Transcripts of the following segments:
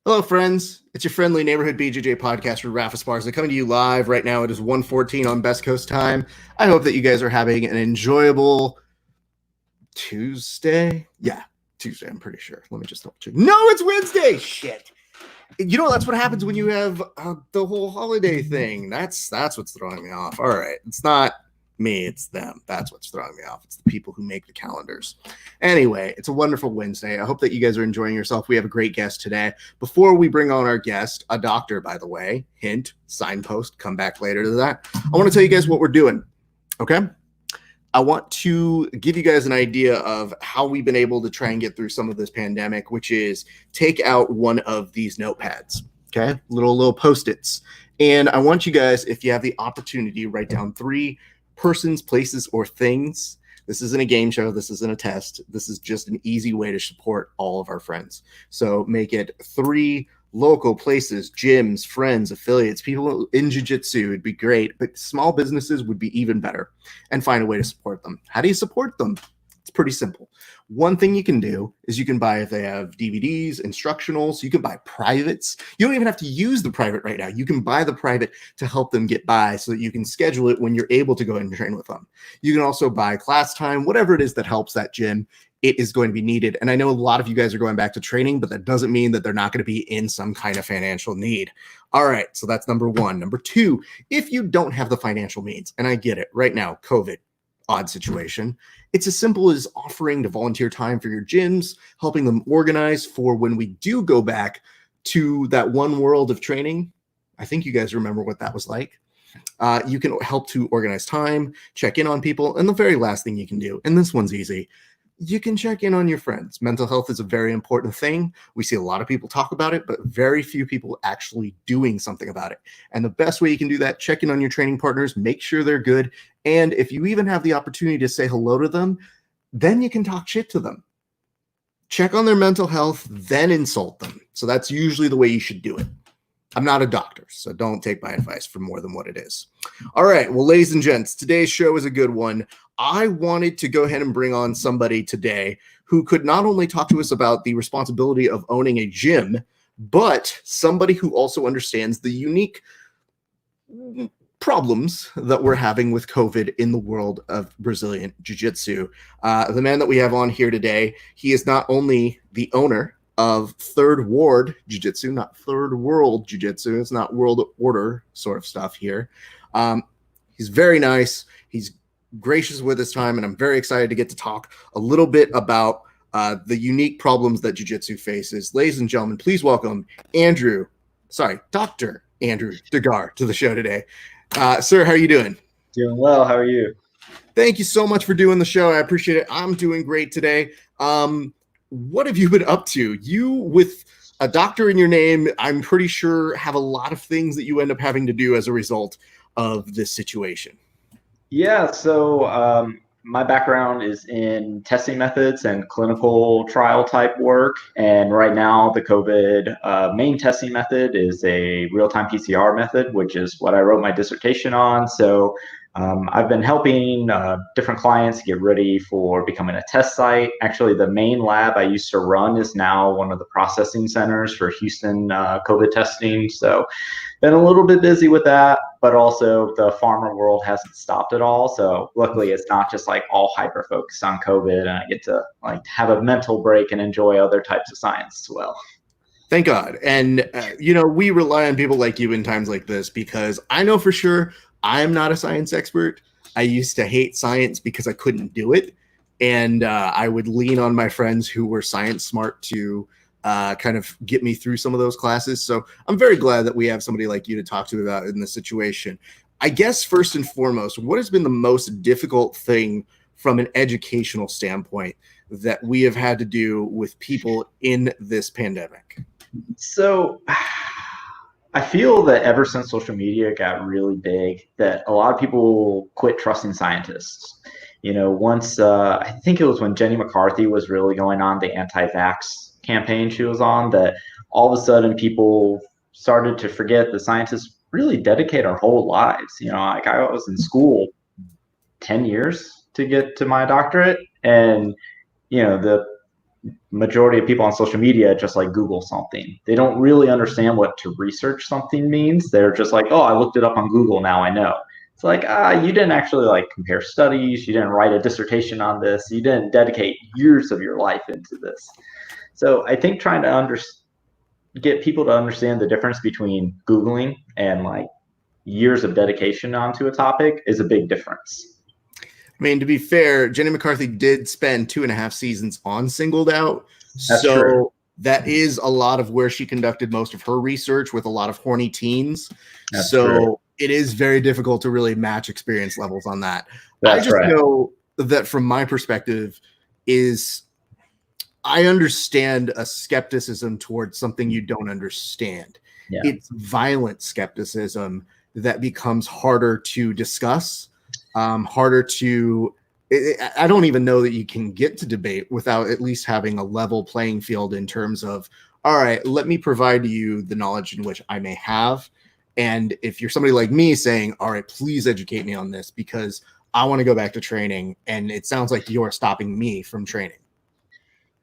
Hello, friends. It's your friendly neighborhood BJJ podcast with Rafa Sparza coming to you live right now. It is 1:14 on Best Coast time. I hope that you guys are having an enjoyable Tuesday. Yeah, Tuesday, I'm pretty sure. Let me just double check. No, it's Wednesday. Shit. You know, that's what happens when you have the whole holiday thing. That's what's throwing me off. All right. It's not me, it's them. That's what's throwing me off. It's the people who make the calendars. Anyway, it's a wonderful Wednesday. I hope that you guys are enjoying yourself. We have a great guest today. Before we bring on our guest, a doctor, by the way, hint, signpost, come back later to that. I want to tell you guys what we're doing. Okay. I want to give you guys an idea of how we've been able to try and get through some of this pandemic, which is take out one of these notepads, okay? Little Post-its. And I want you guys, if you have the opportunity, write down 3 persons, places, or things. This isn't a game show. This isn't a test. This is just an easy way to support all of our friends. So make it 3 local places, gyms, friends, affiliates, people in jiu-jitsu would be great, but small businesses would be even better, and find a way to support them. How do you support them? It's pretty simple. One thing you can do is you can buy, if they have DVDs, instructionals, you can buy privates. You don't even have to use the private right now. You can buy the private to help them get by so that you can schedule it when you're able to go and train with them. You can also buy class time, whatever it is that helps that gym. It is going to be needed. And I know a lot of you guys are going back to training, but that doesn't mean that they're not going to be in some kind of financial need. All right, so that's number 1. Number 2, if you don't have the financial means, and I get it right now, COVID, odd situation, it's as simple as offering to volunteer time for your gyms, helping them organize for when we do go back to that one world of training. I think you guys remember what that was like. You can help to organize time, check in on people, and the very last thing you can do, and this one's easy, you can check in on your friends. Mental health is a very important thing. We see a lot of people talk about it, but very few people actually doing something about it. And the best way you can do that, check in on your training partners, make sure they're good. And if you even have the opportunity to say hello to them, then you can talk shit to them. Check on their mental health, then insult them. So that's usually the way you should do it. I'm not a doctor, so don't take my advice for more than what it is. All right, well, ladies and gents, today's show is a good one. I wanted to go ahead and bring on somebody today who could not only talk to us about the responsibility of owning a gym, but somebody who also understands the unique problems that we're having with COVID in the world of Brazilian Jiu-Jitsu. The man that we have on here today, he is not only the owner of Third Ward Jiu-Jitsu, not Third World Jiu-Jitsu. It's not world order sort of stuff here. He's very nice. He's gracious with his time, and I'm very excited to get to talk a little bit about the unique problems that Jiu-Jitsu faces. Ladies and gentlemen, please welcome Dr. Andrew Degar to the show today. Sir, how are you doing? Doing well. How are you? Thank you so much for doing the show. I appreciate it. I'm doing great today. What have you been up to? You, with a doctor in your name, I'm pretty sure have a lot of things that you end up having to do as a result of this situation. Yeah, so my background is in testing methods and clinical trial type work. And right now, the COVID main testing method is a real-time PCR method, which is what I wrote my dissertation on. So I've been helping different clients get ready for becoming a test site. Actually, the main lab I used to run is now one of the processing centers for Houston COVID testing. So been a little bit busy with that, but also the pharma world hasn't stopped at all. So luckily it's not just like all hyper focused on COVID, and I get to like have a mental break and enjoy other types of science as well. Thank God. And, we rely on people like you in times like this, because I know for sure I'm not a science expert. I used to hate science because I couldn't do it. And I would lean on my friends who were science smart to kind of get me through some of those classes. So I'm very glad that we have somebody like you to talk to about in this situation. I guess first and foremost, what has been the most difficult thing from an educational standpoint that we have had to do with people in this pandemic? So I feel that ever since social media got really big, that a lot of people quit trusting scientists. Once I think it was when Jenny McCarthy was really going on the anti-vax campaign she was on, that all of a sudden people started to forget that scientists really dedicate our whole lives. Like I was in school 10 years to get to my doctorate, and the majority of people on social media just like Google something. They don't really understand what to research something means. They're just like, oh, I looked it up on Google, now I know. It's like, you didn't actually like compare studies. You didn't write a dissertation on this. You didn't dedicate years of your life into this. So I think trying to get people to understand the difference between Googling and like years of dedication onto a topic is a big difference. I mean, to be fair, Jenny McCarthy did spend 2.5 seasons on Singled Out. That's true. That is a lot of where she conducted most of her research with a lot of horny teens. That's true. It is very difficult to really match experience levels on that. That's I just right. know that from my perspective is I understand a skepticism towards something you don't understand. Yeah. It's violent skepticism that becomes harder to discuss, harder to I don't even know that you can get to debate without at least having a level playing field in terms of, all right, let me provide you the knowledge in which I may have. And if you're somebody like me saying, all right, please educate me on this because I want to go back to training, and it sounds like you're stopping me from training.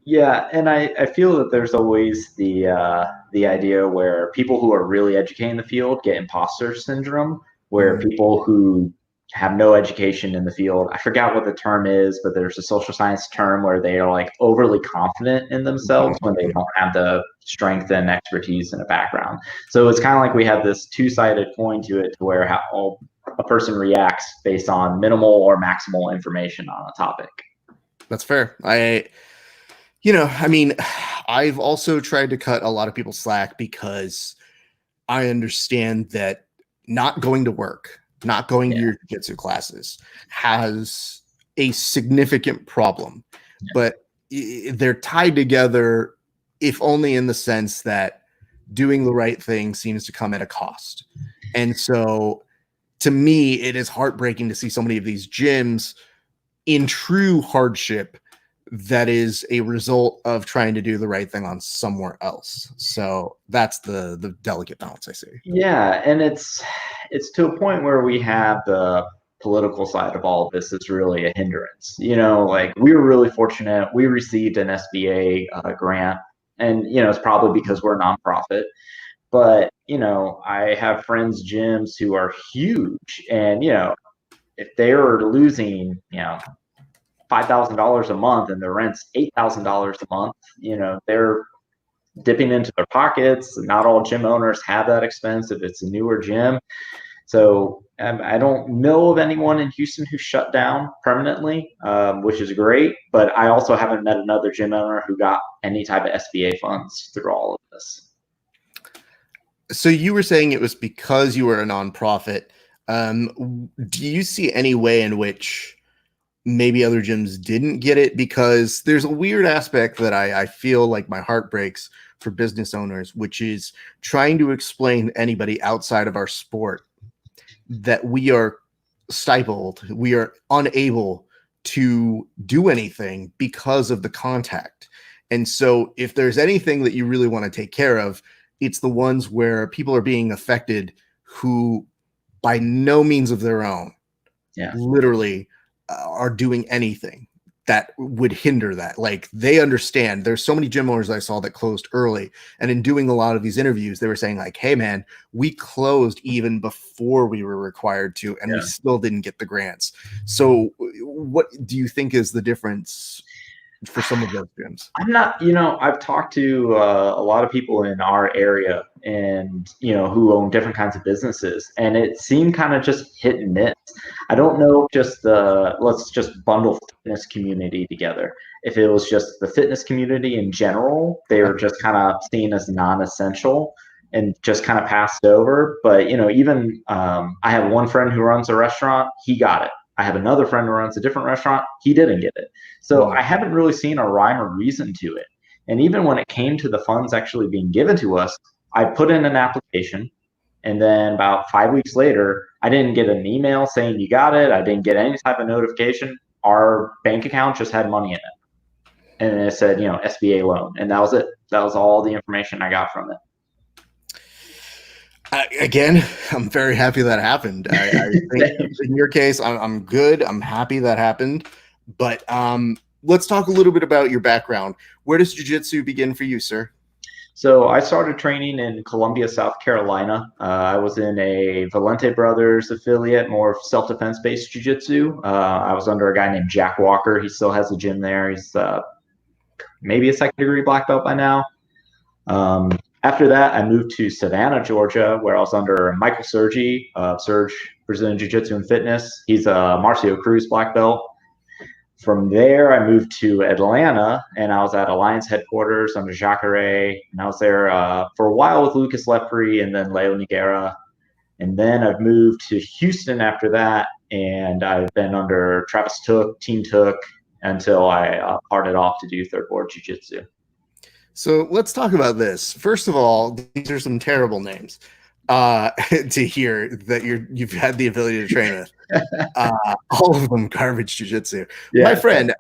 Yeah, and I feel that there's always the idea where people who are really educating the field get imposter syndrome, where people who have no education in the field, I forgot what the term is, but there's a social science term where they are like overly confident in themselves when they don't have the strength and expertise in a background. So it's kind of like we have this two-sided coin to it, to where how a person reacts based on minimal or maximal information on a topic. That's fair. I've also tried to cut a lot of people slack because I understand that not going to work, not going to your jiu-jitsu classes has a significant problem, but they're tied together, if only in the sense that doing the right thing seems to come at a cost. And so to me, it is heartbreaking to see so many of these gyms in true hardship that is a result of trying to do the right thing on somewhere else. So that's the delicate balance I see. Yeah, and it's to a point where we have the political side of all of this is really a hindrance. Like we were really fortunate. We received an SBA grant, and it's probably because we're a nonprofit. But I have friends' gyms who are huge, and if they are losing, $5,000 a month and the rent's $8,000 a month, they're dipping into their pockets. Not all gym owners have that expense if it's a newer gym. So I don't know of anyone in Houston who shut down permanently, which is great. But I also haven't met another gym owner who got any type of SBA funds through all of this. So you were saying it was because you were a nonprofit. Do you see any way in which maybe other gyms didn't get it? Because there's a weird aspect that I feel like my heart breaks for business owners, which is trying to explain to anybody outside of our sport that we are stifled, we are unable to do anything because of the contact. And so if there's anything that you really want to take care of, it's the ones where people are being affected who by no means of their own literally are doing anything that would hinder that. Like they understand. There's so many gym owners I saw that closed early, and in doing a lot of these interviews, they were saying like, hey man, we closed even before we were required to, and we still didn't get the grants. So what do you think is the difference for some of those gyms? I'm not, I've talked to a lot of people in our area and, who own different kinds of businesses, and it seemed kind of just hit and miss. I don't know, let's just bundle fitness community together. If it was just the fitness community in general, they were just kind of seen as non-essential and just kind of passed over. But, even I have one friend who runs a restaurant, he got it. I have another friend who runs a different restaurant. He didn't get it. So I haven't really seen a rhyme or reason to it. And even when it came to the funds actually being given to us, I put in an application. And then about 5 weeks later, I didn't get an email saying you got it. I didn't get any type of notification. Our bank account just had money in it. And it said, SBA loan. And that was it. That was all the information I got from it. Again, I'm very happy that happened. I think in your case, I'm good. I'm happy that happened. But let's talk a little bit about your background. Where does jiu-jitsu begin for you, sir? So I started training in Columbia, South Carolina. I was in a Valente Brothers affiliate, more self-defense based jiu-jitsu. I was under a guy named Jack Walker. He still has a gym there. He's maybe a second degree black belt by now. After that, I moved to Savannah, Georgia, where I was under Michael Sergi, Serge Brazilian Jiu-Jitsu and Fitness. He's a Marcio Cruz black belt. From there, I moved to Atlanta, and I was at Alliance headquarters under Jacare, and I was there for a while with Lucas Lepre and then Leo Niguera. And then I've moved to Houston after that, and I've been under Travis Took, Team Took, until I parted off to do third board jiu-jitsu. So let's talk about this. First of all, these are some terrible names to hear that you've had the ability to train with. All of them garbage jiu-jitsu. Yeah. My friend,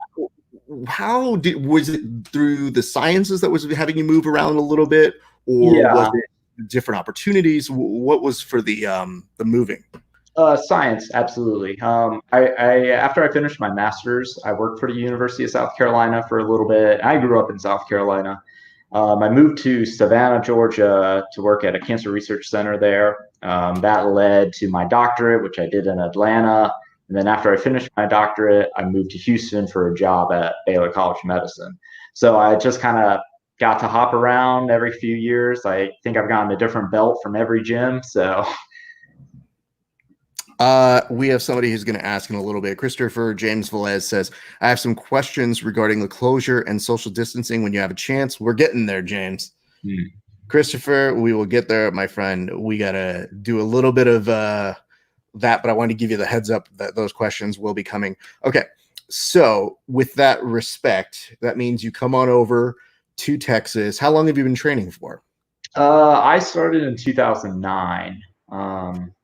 was it through the sciences that was having you move around a little bit, or was it different opportunities? What was for the moving? Science, absolutely. I after I finished my master's, I worked for the University of South Carolina for a little bit. I grew up in South Carolina. I moved to Savannah, Georgia to work at a cancer research center there. That led to my doctorate, which I did in Atlanta. And then after I finished my doctorate, I moved to Houston for a job at Baylor College of Medicine. So I just kind of got to hop around every few years. I think I've gotten a different belt from every gym. So we have somebody who's going to ask in a little bit. Christopher James Velez says, I have some questions regarding the closure and social distancing when you have a chance. We're getting there, James. Christopher, we will get there, my friend. We got to do a little bit of that, but I want to give you the heads up that those questions will be coming. Okay, so with that respect, that means you come on over to Texas. How long have you been training for? I started in 2009.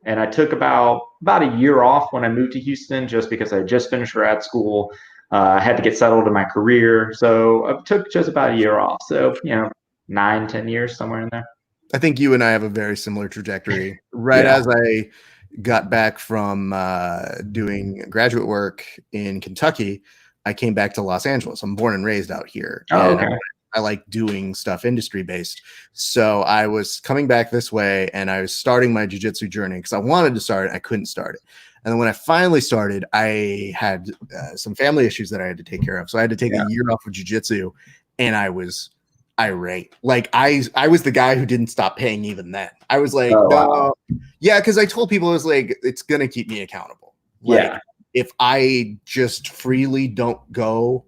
And I took about a year off when I moved to Houston, just because I just finished grad school. I had to get settled in my career. So I took just about a year off. So, 9-10 years, somewhere in there. I think you and I have a very similar trajectory. Right as I got back from doing graduate work in Kentucky, I came back to Los Angeles. I'm born and raised out here. Oh, okay. I like doing stuff industry based. So I was coming back this way and I was starting my jiu-jitsu journey because I wanted to start it. I couldn't start it. And then when I finally started, I had some family issues that I had to take care of. So I had to take a year off of jiu-jitsu, and I was irate. Like I was the guy who didn't stop paying even then. I was like, because I told people, I was like, it's going to keep me accountable. Like if I just freely don't go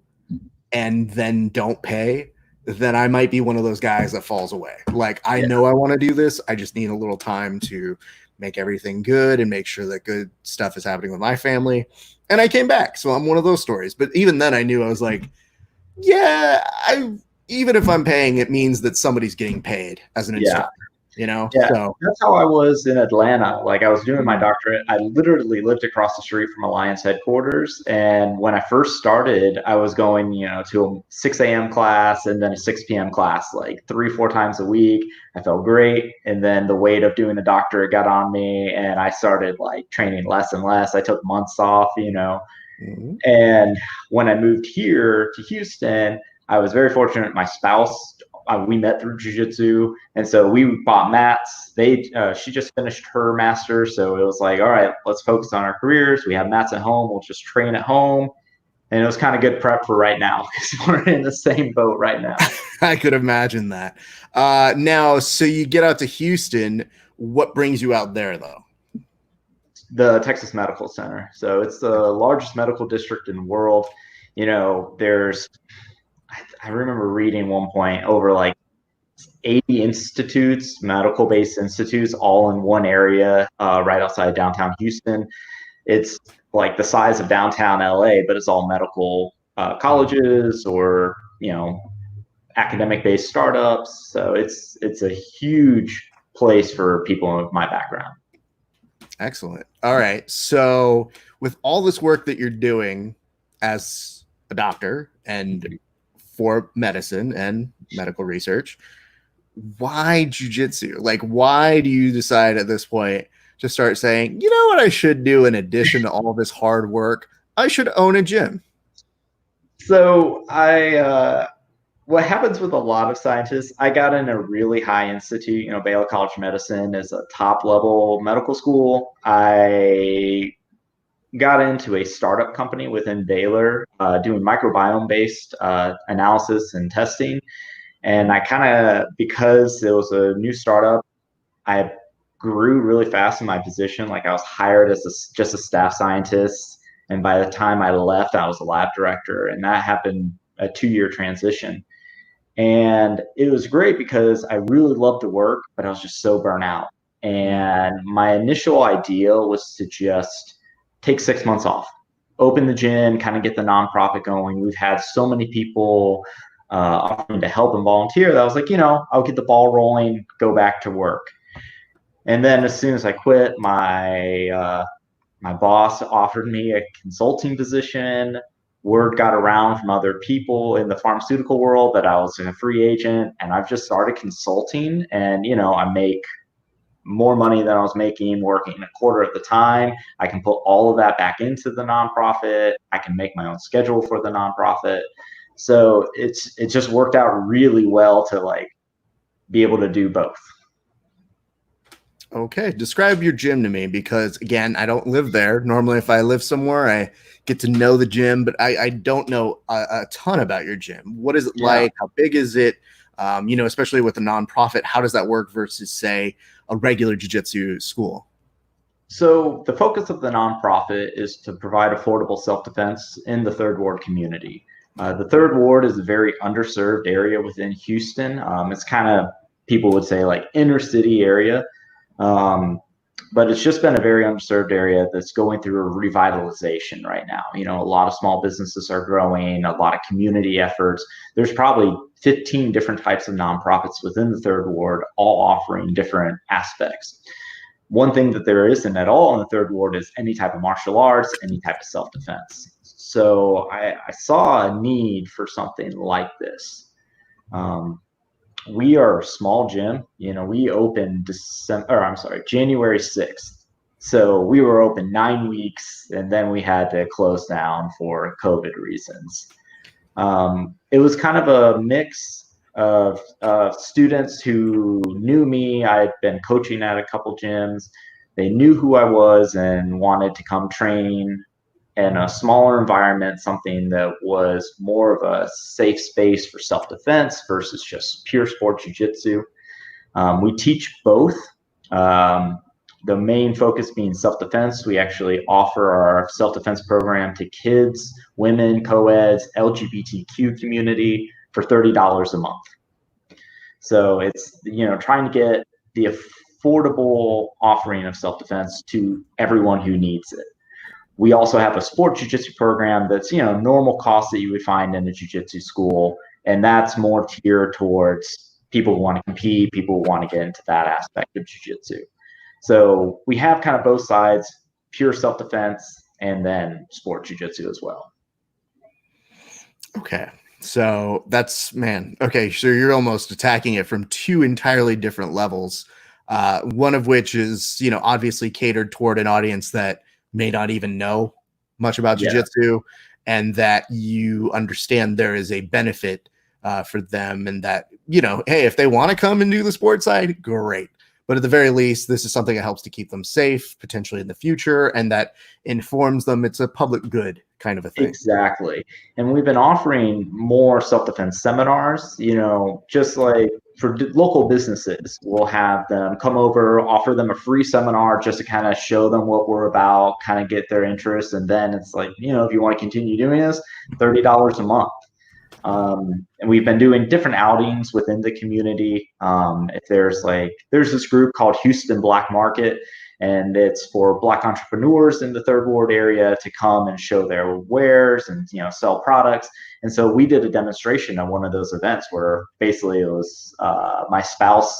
and then don't pay, then I might be one of those guys that falls away. Like, I know I want to do this. I just need a little time to make everything good and make sure that good stuff is happening with my family. And I came back. So I'm one of those stories. But even then I knew, I was like, even if I'm paying, it means that somebody's getting paid as an instructor. So that's how I was in Atlanta. Like, I was doing my doctorate. I literally lived across the street from Alliance headquarters. And when I first started, I was going, to a 6 a.m. class and then a 6 p.m. class, like 3-4 times a week. I felt great. And then the weight of doing the doctorate got on me, and I started like training less and less. I took months off, And when I moved here to Houston, I was very fortunate. My spouse, we met through jiu-jitsu, and so we bought mats. She just finished her master's, so it was like, all right, let's focus on our careers. We have mats at home. We'll just train at home. And it was kind of good prep for right now, because we're in the same boat right now. I could imagine that. Now, so you get out to Houston. What brings you out there, though? The Texas Medical Center. So it's the largest medical district in the world. I remember reading one point over like 80 institutes, medical-based institutes, all in one area right outside downtown Houston. It's like the size of downtown LA, but it's all medical colleges or, academic-based startups. So it's a huge place for people with my background. Excellent. All right. So with all this work that you're doing as a doctor and for medicine and medical research, why jiu-jitsu? Like, why do you decide at this point to start saying, you know what I should do in addition to all this hard work? I should own a gym. So what happens with a lot of scientists, I got in a really high institute, Belle College of Medicine is a top level medical school. I got into a startup company within Baylor doing microbiome based analysis and testing. And I kind of, because it was a new startup, I grew really fast in my position. Like I was hired as just a staff scientist. And by the time I left, I was a lab director. And that happened a 2-year transition. And it was great because I really loved the work, but I was just so burnt out. And my initial idea was to just take 6 months off, open the gym, kind of get the nonprofit going. We've had so many people offering to help and volunteer that I was like, I'll get the ball rolling, go back to work. And then as soon as I quit, my boss offered me a consulting position. Word got around from other people in the pharmaceutical world that I was a free agent, and I've just started consulting. And I make more money than I was making working a quarter of the time. I can put all of that back into the nonprofit. I can make my own schedule for the nonprofit. So it just worked out really well to like be able to do both. Okay, describe your gym to me, because again, I don't live there. Normally, if I live somewhere, I get to know the gym, but I don't know a ton about your gym. What is it like? How big is it? Especially with a nonprofit, how does that work versus, say, a regular jiu-jitsu school? So the focus of the nonprofit is to provide affordable self-defense in the Third Ward community. The Third Ward is a very underserved area within Houston. It's kind of, people would say, like inner city area. But it's just been a very underserved area that's going through a revitalization right now. A lot of small businesses are growing, a lot of community efforts. There's probably 15 different types of nonprofits within the Third Ward, all offering different aspects. One thing that there isn't at all in the Third Ward is any type of martial arts, any type of self-defense. So I saw a need for something like this. We are a small gym. We opened January 6th. So we were open 9 weeks, and then we had to close down for COVID reasons. It was kind of a mix of students who knew me. I'd been coaching at a couple gyms. They knew who I was and wanted to come train in a smaller environment, something that was more of a safe space for self-defense versus just pure sport jiu-jitsu. We teach both. The main focus being self-defense. We actually offer our self-defense program to kids, women, co-eds, LGBTQ community for $30 a month. So it's, trying to get the affordable offering of self-defense to everyone who needs it. We also have a sport jiu-jitsu program that's, normal costs that you would find in a jiu-jitsu school. And that's more tiered towards people who want to compete, people who want to get into that aspect of jiu-jitsu. So we have kind of both sides, pure self-defense and then sport jiu-jitsu as well. Okay. So that's, okay. So you're almost attacking it from two entirely different levels. One of which is, obviously catered toward an audience that may not even know much about jiu-jitsu, and that you understand there is a benefit for them, and that, hey, if they want to come and do the sports side, great. But at the very least, this is something that helps to keep them safe, potentially in the future, and that informs them it's a public good kind of a thing. Exactly. And we've been offering more self-defense seminars, just like for local businesses. We'll have them come over, offer them a free seminar just to kind of show them what we're about, kind of get their interest. And then it's like, if you want to continue doing this, $30 a month. And we've been doing different outings within the community. If there's this group called Houston Black Market, and it's for Black entrepreneurs in the Third Ward area to come and show their wares and, sell products. And so we did a demonstration at one of those events where basically it was my spouse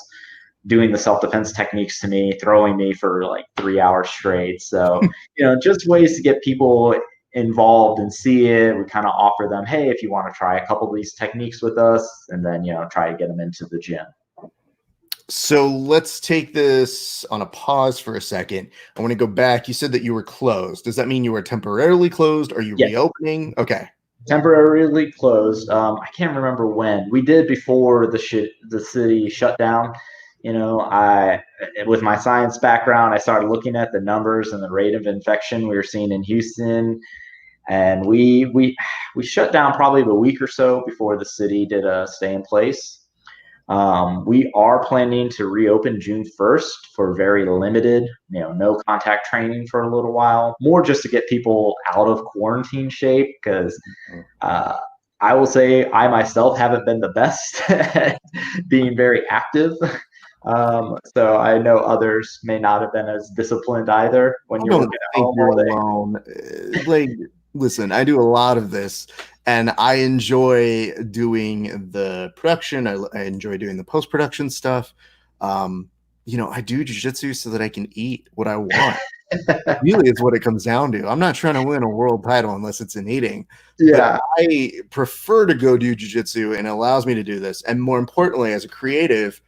doing the self-defense techniques to me, throwing me for like 3 hours straight. So, just ways to get people involved and see it. We kind of offer them, hey, if you want to try a couple of these techniques with us, and then, try to get them into the gym. So let's take this on a pause for a second. I want to go back. You said that you were closed. Does that mean you were temporarily closed? Are you reopening? Okay. temporarily closed. I can't remember when. We did before the city shut down. You know, I with my science background, I started looking at the numbers and the rate of infection we were seeing in Houston, and we shut down probably a week or so before the city did a stay in place. We are planning to reopen June 1st for very limited, no contact training for a little while, more just to get people out of quarantine shape because uh, I will say I myself haven't been the best at being very active. So I know others may not have been as disciplined either when I you're don't working at think home you're all day. alone. Like, listen, I do a lot of this, and I enjoy doing the production. I enjoy doing the post production stuff. I do jujitsu so that I can eat what I want. Really, is what it comes down to. I'm not trying to win a world title unless it's in eating, but Yeah, I prefer to go do jujitsu, and it allows me to do this. And more importantly, as a creative,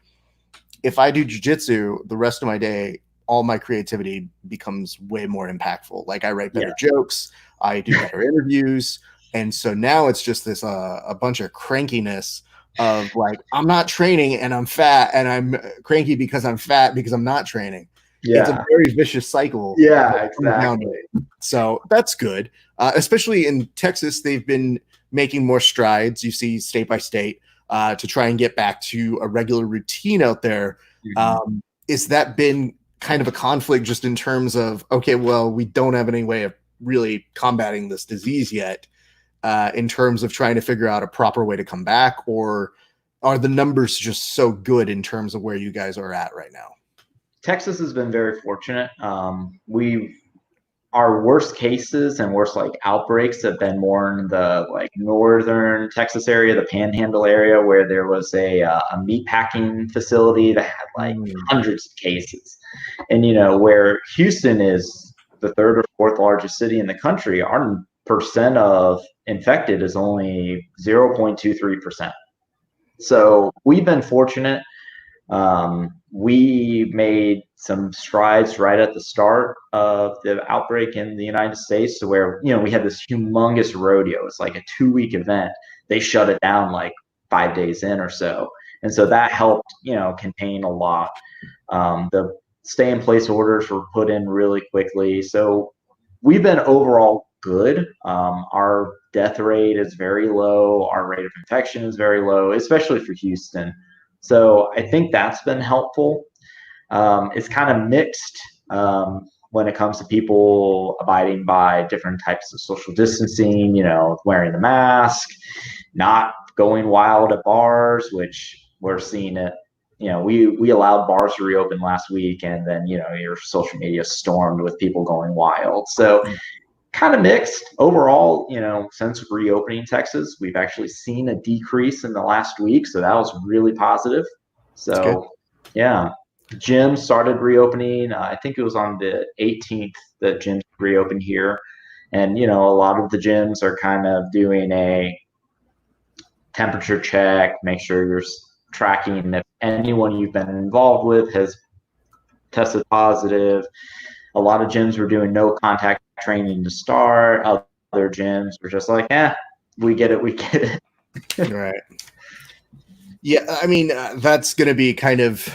if I do jujitsu the rest of my day, all my creativity becomes way more impactful. Like I write better jokes, I do better interviews. And so now it's just this a bunch of crankiness of like, I'm not training and I'm fat, and I'm cranky because I'm fat because I'm not training. It's a yeah, very vicious cycle. yeah, exactly. So that's good. Especially in Texas, they've been making more strides. You see state by state to try and get back to a regular routine out there. Mhm. Is that been kind of a conflict just in terms of, okay, well, we don't have any way of really combating this disease yet, in terms of trying to figure out a proper way to come back? Or are the numbers just so good in terms of where you guys are at right now? Texas has been very fortunate. We Our worst cases and worst like outbreaks have been more in the like northern Texas area, the Panhandle area, where there was a meat packing facility that had like hundreds of cases, and where Houston is the third or fourth largest city in the country, our percent of infected is only 0.23%. So we've been fortunate. We made some strides right at the start of the outbreak in the United States to where, we had this humongous rodeo. It's like a 2-week event. They shut it down like 5 days in or so. And so that helped, contain a lot. The stay in place orders were put in really quickly. So we've been overall good. Our death rate is very low. Our rate of infection is very low, especially for Houston. So I think that's been helpful. It's kind of mixed when it comes to people abiding by different types of social distancing, wearing the mask, not going wild at bars, which we're seeing it. We allowed bars to reopen last week, and then, your social media stormed with people going wild. So kind of mixed overall. Since reopening Texas, we've actually seen a decrease in the last week, so that was really positive. That's good. So yeah, gyms started reopening. I think it was on the 18th that gyms reopened here, and a lot of the gyms are kind of doing a temperature check, make sure you're tracking if anyone you've been involved with has tested positive. A lot of gyms were doing no contact training to start. Other gyms were just like, we get it, we get it. Right. Yeah, I mean, that's going to be kind of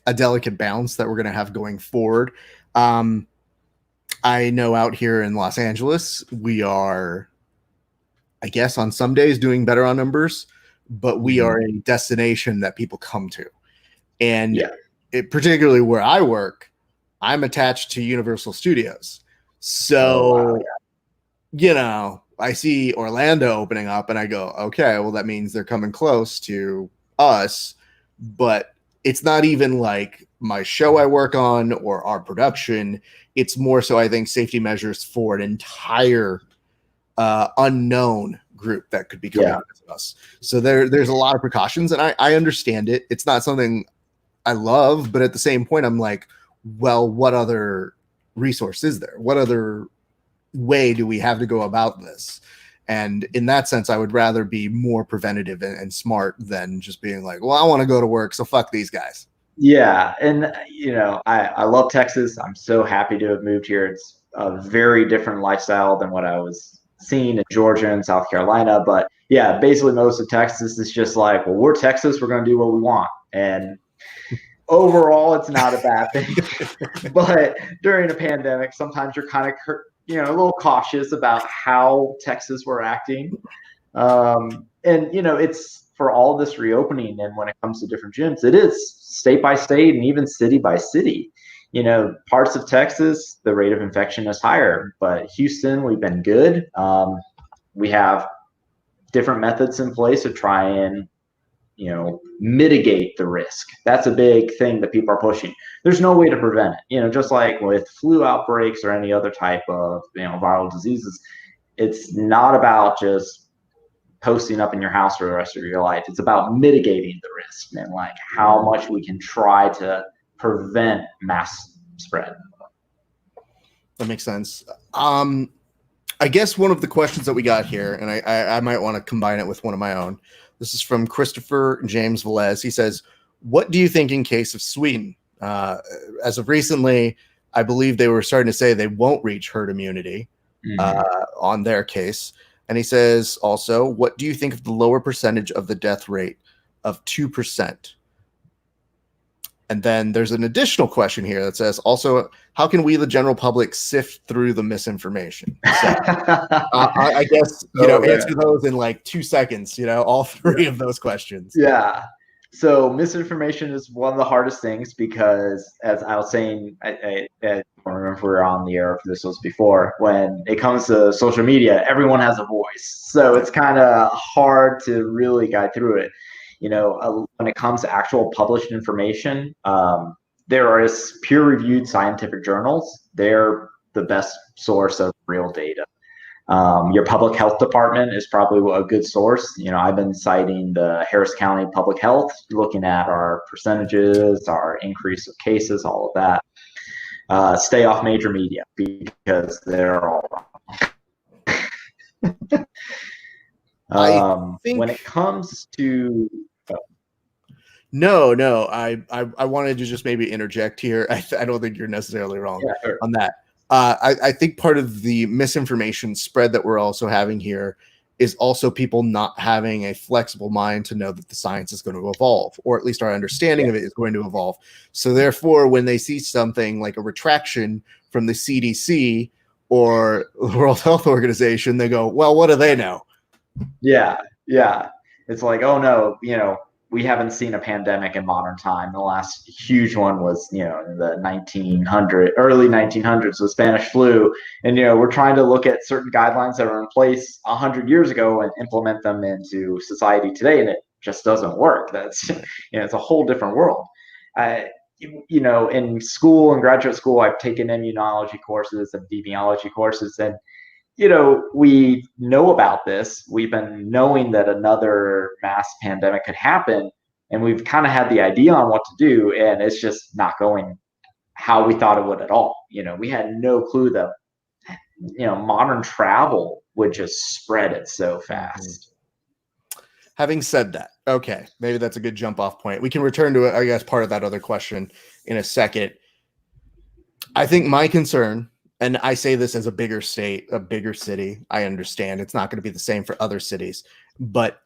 a delicate balance that we're going to have going forward. I know out here in Los Angeles, we are, I guess, on some days doing better on numbers, but we are a destination that people come to. And particularly where I work, I'm attached to Universal Studios. So, I see Orlando opening up and I go, okay, well, that means they're coming close to us. But it's not even like my show I work on or our production. It's more so, I think, safety measures for an entire unknown group that could be coming with us. So there's a lot of precautions, and I understand it. It's not something I love, but at the same point, I'm like, well, what other resource is there? What other way do we have to go about this? And in that sense, I would rather be more preventative and smart than just being like, well, I want to go to work, so fuck these guys. Yeah. And, I love Texas. I'm so happy to have moved here. It's a very different lifestyle than what I was seen in Georgia and South Carolina. But yeah, basically most of Texas is just like, well, we're Texas, we're going to do what we want. And overall, it's not a bad thing. But during a pandemic, sometimes you're kind of, a little cautious about how Texas were acting. And it's for all this reopening, and when it comes to different gyms, it is state by state and even city by city. Parts of Texas, the rate of infection is higher, but Houston, we've been good. We have different methods in place to try and mitigate the risk. That's a big thing that people are pushing. There's no way to prevent it. Just like with flu outbreaks or any other type of viral diseases, it's not about just posting up in your house for the rest of your life. It's about mitigating the risk and like how much we can try to prevent mass spread. That makes sense. I guess one of the questions that we got here, and I might want to combine it with one of my own. This is from Christopher James Velez. He says, what do you think in case of Sweden? As of recently, I believe they were starting to say they won't reach herd immunity on their case. And he says also, what do you think of the lower percentage of the death rate of 2%? And then there's an additional question here that says, also, how can we, the general public, sift through the misinformation? So, I guess, answer those in like 2 seconds, all three of those questions. Yeah. So misinformation is one of the hardest things because, as I was saying, I don't remember if we were on the air if this was before, when it comes to social media, everyone has a voice. So it's kind of hard to really guide through it. When it comes to actual published information, there is peer-reviewed scientific journals. They're the best source of real data. Your public health department is probably a good source. I've been citing the Harris County Public Health, looking at our percentages, our increase of cases, all of that. Stay off major media because they're all wrong. When it comes to No, I wanted to just maybe interject here. I don't think you're necessarily wrong on that. I think part of the misinformation spread that we're also having here is also people not having a flexible mind to know that the science is going to evolve, or at least our understanding of it is going to evolve. So therefore, when they see something like a retraction from the CDC or the World Health Organization, they go, well, what do they know? Yeah. It's like, oh no, we haven't seen a pandemic in modern time. The last huge one was, in the early 1900s, the Spanish flu. And, we're trying to look at certain guidelines that were in place 100 years ago and implement them into society today. And it just doesn't work. That's, it's a whole different world. In school and graduate school, I've taken immunology courses and epidemiology courses, and we know about this. We've been knowing that another mass pandemic could happen, and we've kind of had the idea on what to do, and it's just not going how we thought it would at all. We had no clue that, modern travel would just spread it so fast. Having said that, okay, maybe that's a good jump off point. We can return to, I guess, part of that other question in a second. I think my concern, and I say this as a bigger state, a bigger city, I understand it's not going to be the same for other cities, but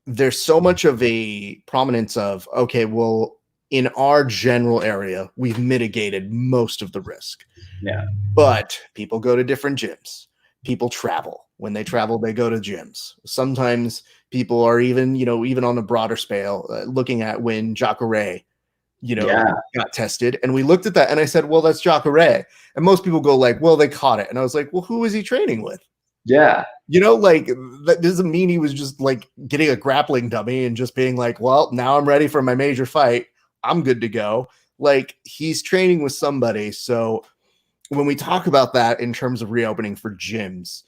there's so much of a prominence of, okay, well, in our general area, we've mitigated most of the risk. Yeah. But people go to different gyms. People travel. When they travel, they go to gyms. Sometimes people are even, even on a broader scale, looking at when Jacare, got tested. And we looked at that and I said, well, that's Jacare. And most people go like, well, they caught it. And I was like, well, who was he training with? Yeah. That doesn't mean he was just like getting a grappling dummy and just being like, well, now I'm ready for my major fight. I'm good to go. Like, he's training with somebody. So when we talk about that in terms of reopening for gyms,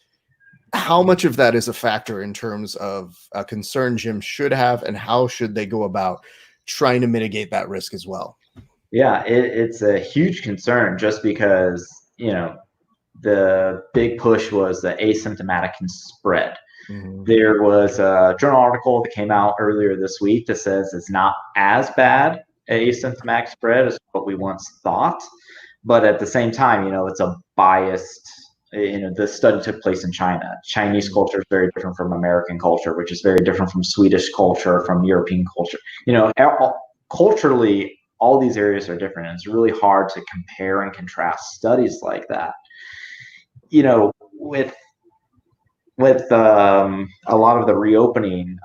how much of that is a factor in terms of a concern gyms should have, and how should they go about trying to mitigate that risk as well? Yeah, it's a huge concern just because, the big push was that asymptomatic can spread. Mm-hmm. There was a journal article that came out earlier this week that says it's not as bad asymptomatic spread as what we once thought. But at the same time, it's a biased the study took place in China. Chinese culture is very different from American culture, which is very different from Swedish culture, from European culture. Culturally, all these areas are different. And it's really hard to compare and contrast studies like that. With a lot of the reopening,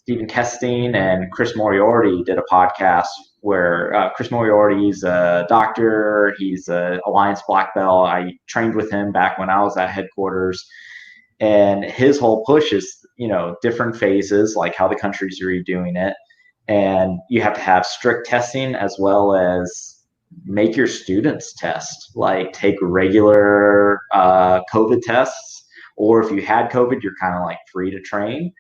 Stephen Kesting and Chris Moriarty did a podcast where Chris Moriarty is a doctor. He's an Alliance Black Belt. I trained with him back when I was at headquarters. And his whole push is, different phases, like how the countries are doing it. And you have to have strict testing as well as make your students test, like take regular COVID tests. Or if you had COVID, you're kind of like free to train.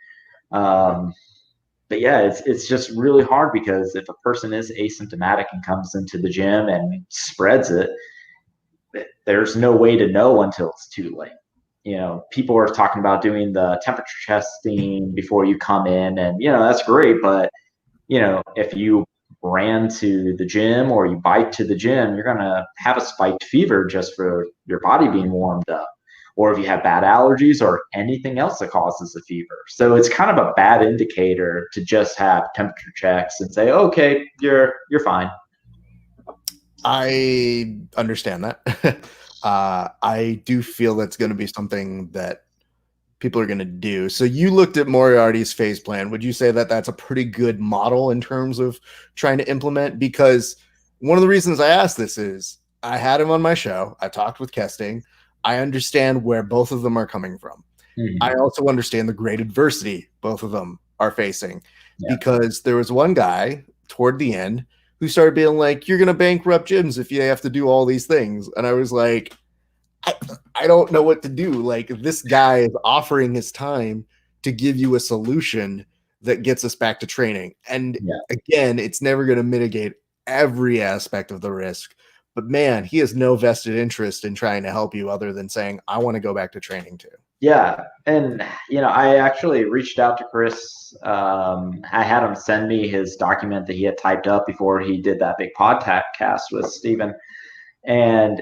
But yeah, it's just really hard because if a person is asymptomatic and comes into the gym and spreads it, there's no way to know until it's too late. People are talking about doing the temperature testing before you come in, and that's great. But if you ran to the gym or you bike to the gym, you're gonna have a spiked fever just for your body being warmed up. Or if you have bad allergies or anything else that causes a fever. So it's kind of a bad indicator to just have temperature checks and say, okay, you're fine. I understand that. I do feel that's going to be something that people are going to do. So you looked at Moriarty's phase plan. Would you say that that's a pretty good model in terms of trying to implement? Because one of the reasons I asked this is I had him on my show. I talked with Kesting. I understand where both of them are coming from. Mm-hmm. I also understand the great adversity both of them are facing, because there was one guy toward the end who started being like, you're going to bankrupt gyms if you have to do all these things. And I was like, I don't know what to do. Like, this guy is offering his time to give you a solution that gets us back to training. And again, it's never going to mitigate every aspect of the risk. But man, he has no vested interest in trying to help you other than saying, I want to go back to training too. Yeah. And, I actually reached out to Chris. I had him send me his document that he had typed up before he did that big podcast with Stephen. And,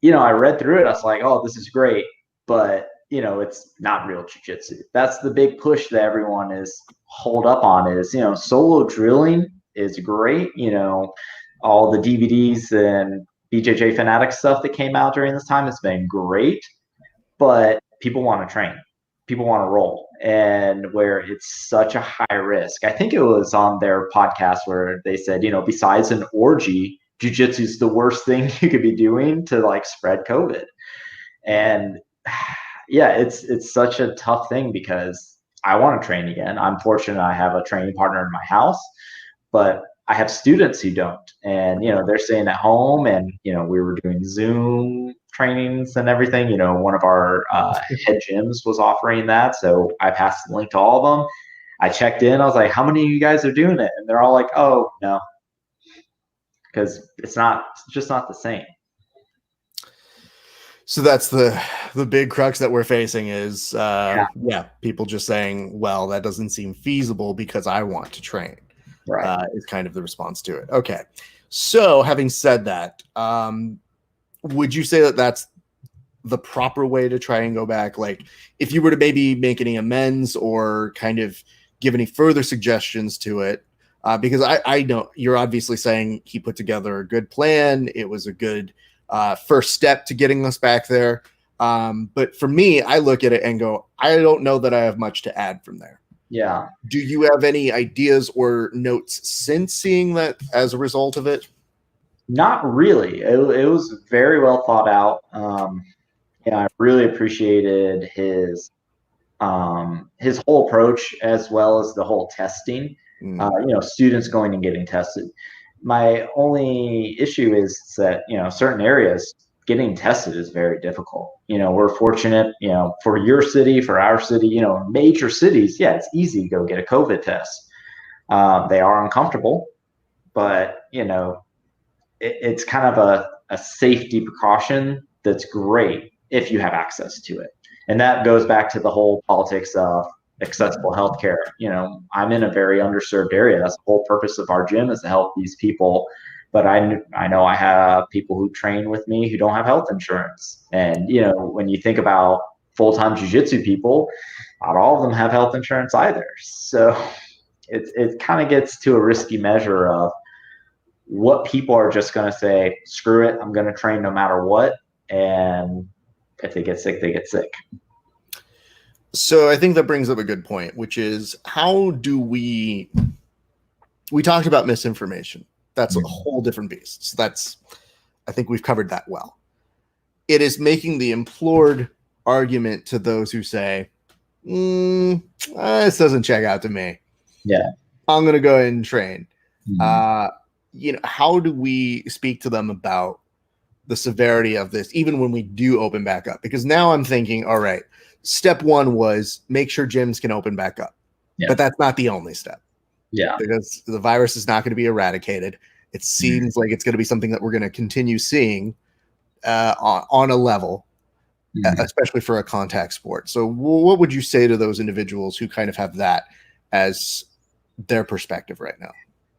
I read through it. I was like, oh, this is great. But, it's not real jiu-jitsu. That's the big push that everyone is holed up on is, solo drilling is great. All the DVDs and BJJ Fanatic stuff that came out during this time has been great, but people want to train. People want to roll. And where it's such a high risk, I think it was on their podcast where they said, besides an orgy, jiu-jitsu is the worst thing you could be doing to like spread COVID. And yeah, it's such a tough thing because I want to train again. I'm fortunate I have a training partner in my house, but I have students who don't, and, they're staying at home, and, we were doing Zoom trainings and everything. One of our head gyms was offering that. So I passed the link to all of them. I checked in. I was like, how many of you guys are doing it? And they're all like, oh, no, because it's just not the same. So that's the big crux that we're facing is, people just saying, well, that doesn't seem feasible because I want to train. Right. Is kind of the response to it. Okay. So having said that, would you say that that's the proper way to try and go back? Like, if you were to maybe make any amends or kind of give any further suggestions to it, because I know you're obviously saying he put together a good plan. It was a good first step to getting us back there. But for me, I look at it and go, I don't know that I have much to add from there. Yeah. Do you have any ideas or notes since seeing that as a result of it? Not really. It was very well thought out. I really appreciated his whole approach as well as the whole testing. Students going and getting tested. My only issue is that, certain areas getting tested is very difficult. We're fortunate, for your city, for our city, major cities, it's easy to go get a COVID test. They are uncomfortable, but, it's kind of a safety precaution that's great if you have access to it. And that goes back to the whole politics of accessible healthcare. I'm in a very underserved area. That's the whole purpose of our gym, is to help these people. but I know I have people who train with me who don't have health insurance. And, you know, when you think about full-time jiu-jitsu people, not all of them have health insurance either. So it kind of gets to a risky measure of what people are just going to say, screw it, I'm going to train no matter what. And if they get sick, they get sick. So I think that brings up a good point, which is how do we talked about misinformation. That's a whole different beast. So I think we've covered that well. It is making the implored argument to those who say, this doesn't check out to me. Yeah. I'm going to go ahead and train. Mm-hmm. You know, how do we speak to them about the severity of this, even when we do open back up? Because now I'm thinking, all right, step one was make sure gyms can open back up. Yeah. But that's not the only step. Yeah. Because the virus is not going to be eradicated. It seems like it's going to be something that we're going to continue seeing on a level, especially for a contact sport. So what would you say to those individuals who kind of have that as their perspective right now?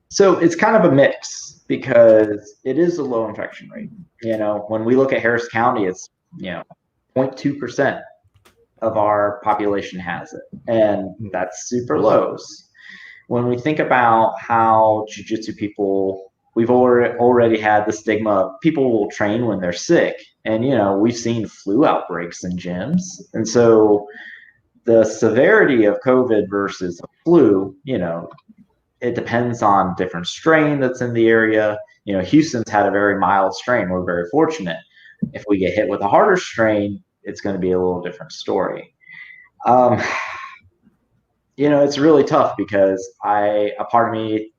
So it's kind of a mix because it is a low infection rate. You know, when we look at Harris County, it's, 0.2% of our population has it. And that's super low. When we think about how jiu-jitsu people, we've already had the stigma of people will train when they're sick. And, we've seen flu outbreaks in gyms. And so the severity of COVID versus flu, it depends on different strain that's in the area. Houston's had a very mild strain. We're very fortunate. If we get hit with a harder strain, it's going to be a little different story. It's really tough because a part of me